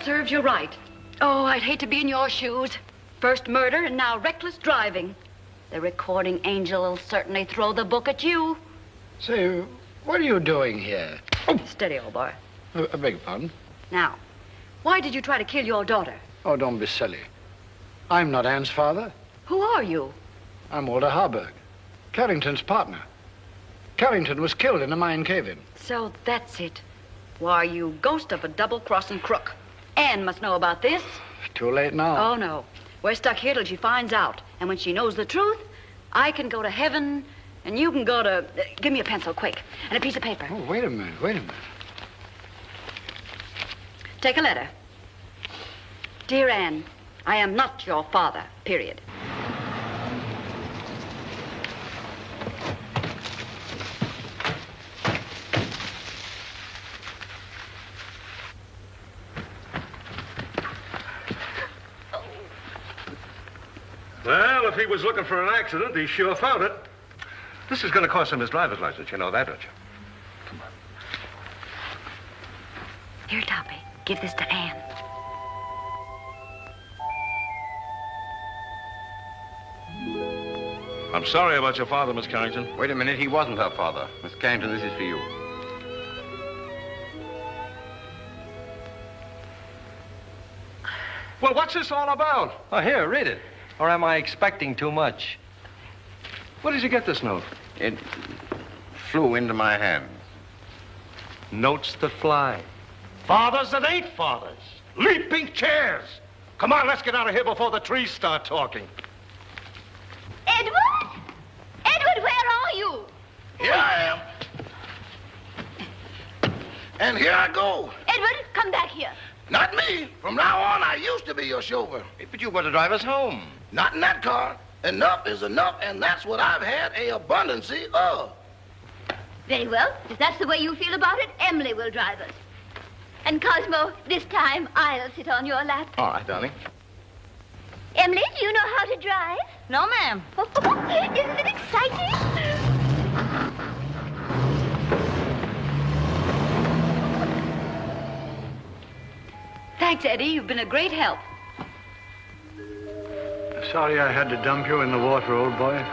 [SPEAKER 9] serves you right. Oh, I'd hate to be in your shoes. First murder and now reckless driving. The recording angel will certainly throw the book at you.
[SPEAKER 8] Say, what are you doing here?
[SPEAKER 9] Steady, old boy.
[SPEAKER 8] I beg your pardon?
[SPEAKER 9] Now, why did you try to kill your daughter?
[SPEAKER 8] Oh, don't be silly. I'm not Anne's father.
[SPEAKER 9] Who are you?
[SPEAKER 8] I'm Walter Harburg, Carrington's partner. Carrington was killed in a mine cave-in.
[SPEAKER 9] So that's it. Why, you ghost of a double-crossing crook. Anne must know about this.
[SPEAKER 8] Too late now.
[SPEAKER 9] Oh, no. We're stuck here till she finds out. And when she knows the truth, I can go to heaven, and you can go to... give me a pencil, quick, and a piece of paper.
[SPEAKER 8] Oh, wait a minute.
[SPEAKER 9] Take a letter. Dear Anne, I am not your father, period.
[SPEAKER 13] Well, if he was looking for an accident, he sure found it. This is going to cost him his driver's license. You know that, don't you? Come on.
[SPEAKER 9] Here, Toppy, give this to Anne.
[SPEAKER 13] I'm sorry about your father, Miss Carrington.
[SPEAKER 4] Wait a minute, he wasn't her father. Miss Carrington, this is for you.
[SPEAKER 13] Well, what's this all about?
[SPEAKER 1] Oh, here, read it. Or am I expecting too much?
[SPEAKER 13] Where did you get this note?
[SPEAKER 4] It flew into my hand.
[SPEAKER 1] Notes that fly.
[SPEAKER 13] Fathers that ain't fathers. Leaping chairs. Come on, let's get out of here before the trees start talking.
[SPEAKER 3] Edward? Edward, where are you?
[SPEAKER 10] Here I am. And here I go.
[SPEAKER 3] Edward, come back here.
[SPEAKER 10] Not me. From now on, I used to be your chauffeur.
[SPEAKER 15] But you were to drive us home.
[SPEAKER 10] Not in that car. Enough is enough, and that's what I've had a abundancy of.
[SPEAKER 3] Very well. If that's the way you feel about it, Emily will drive us. And Cosmo, this time I'll sit on your lap.
[SPEAKER 4] All right, darling.
[SPEAKER 3] Emily, do you know how to drive?
[SPEAKER 5] No, ma'am.
[SPEAKER 3] Isn't it exciting?
[SPEAKER 9] Thanks, Eddie. You've been a great help.
[SPEAKER 8] Sorry I had to dump you in the water, old boy.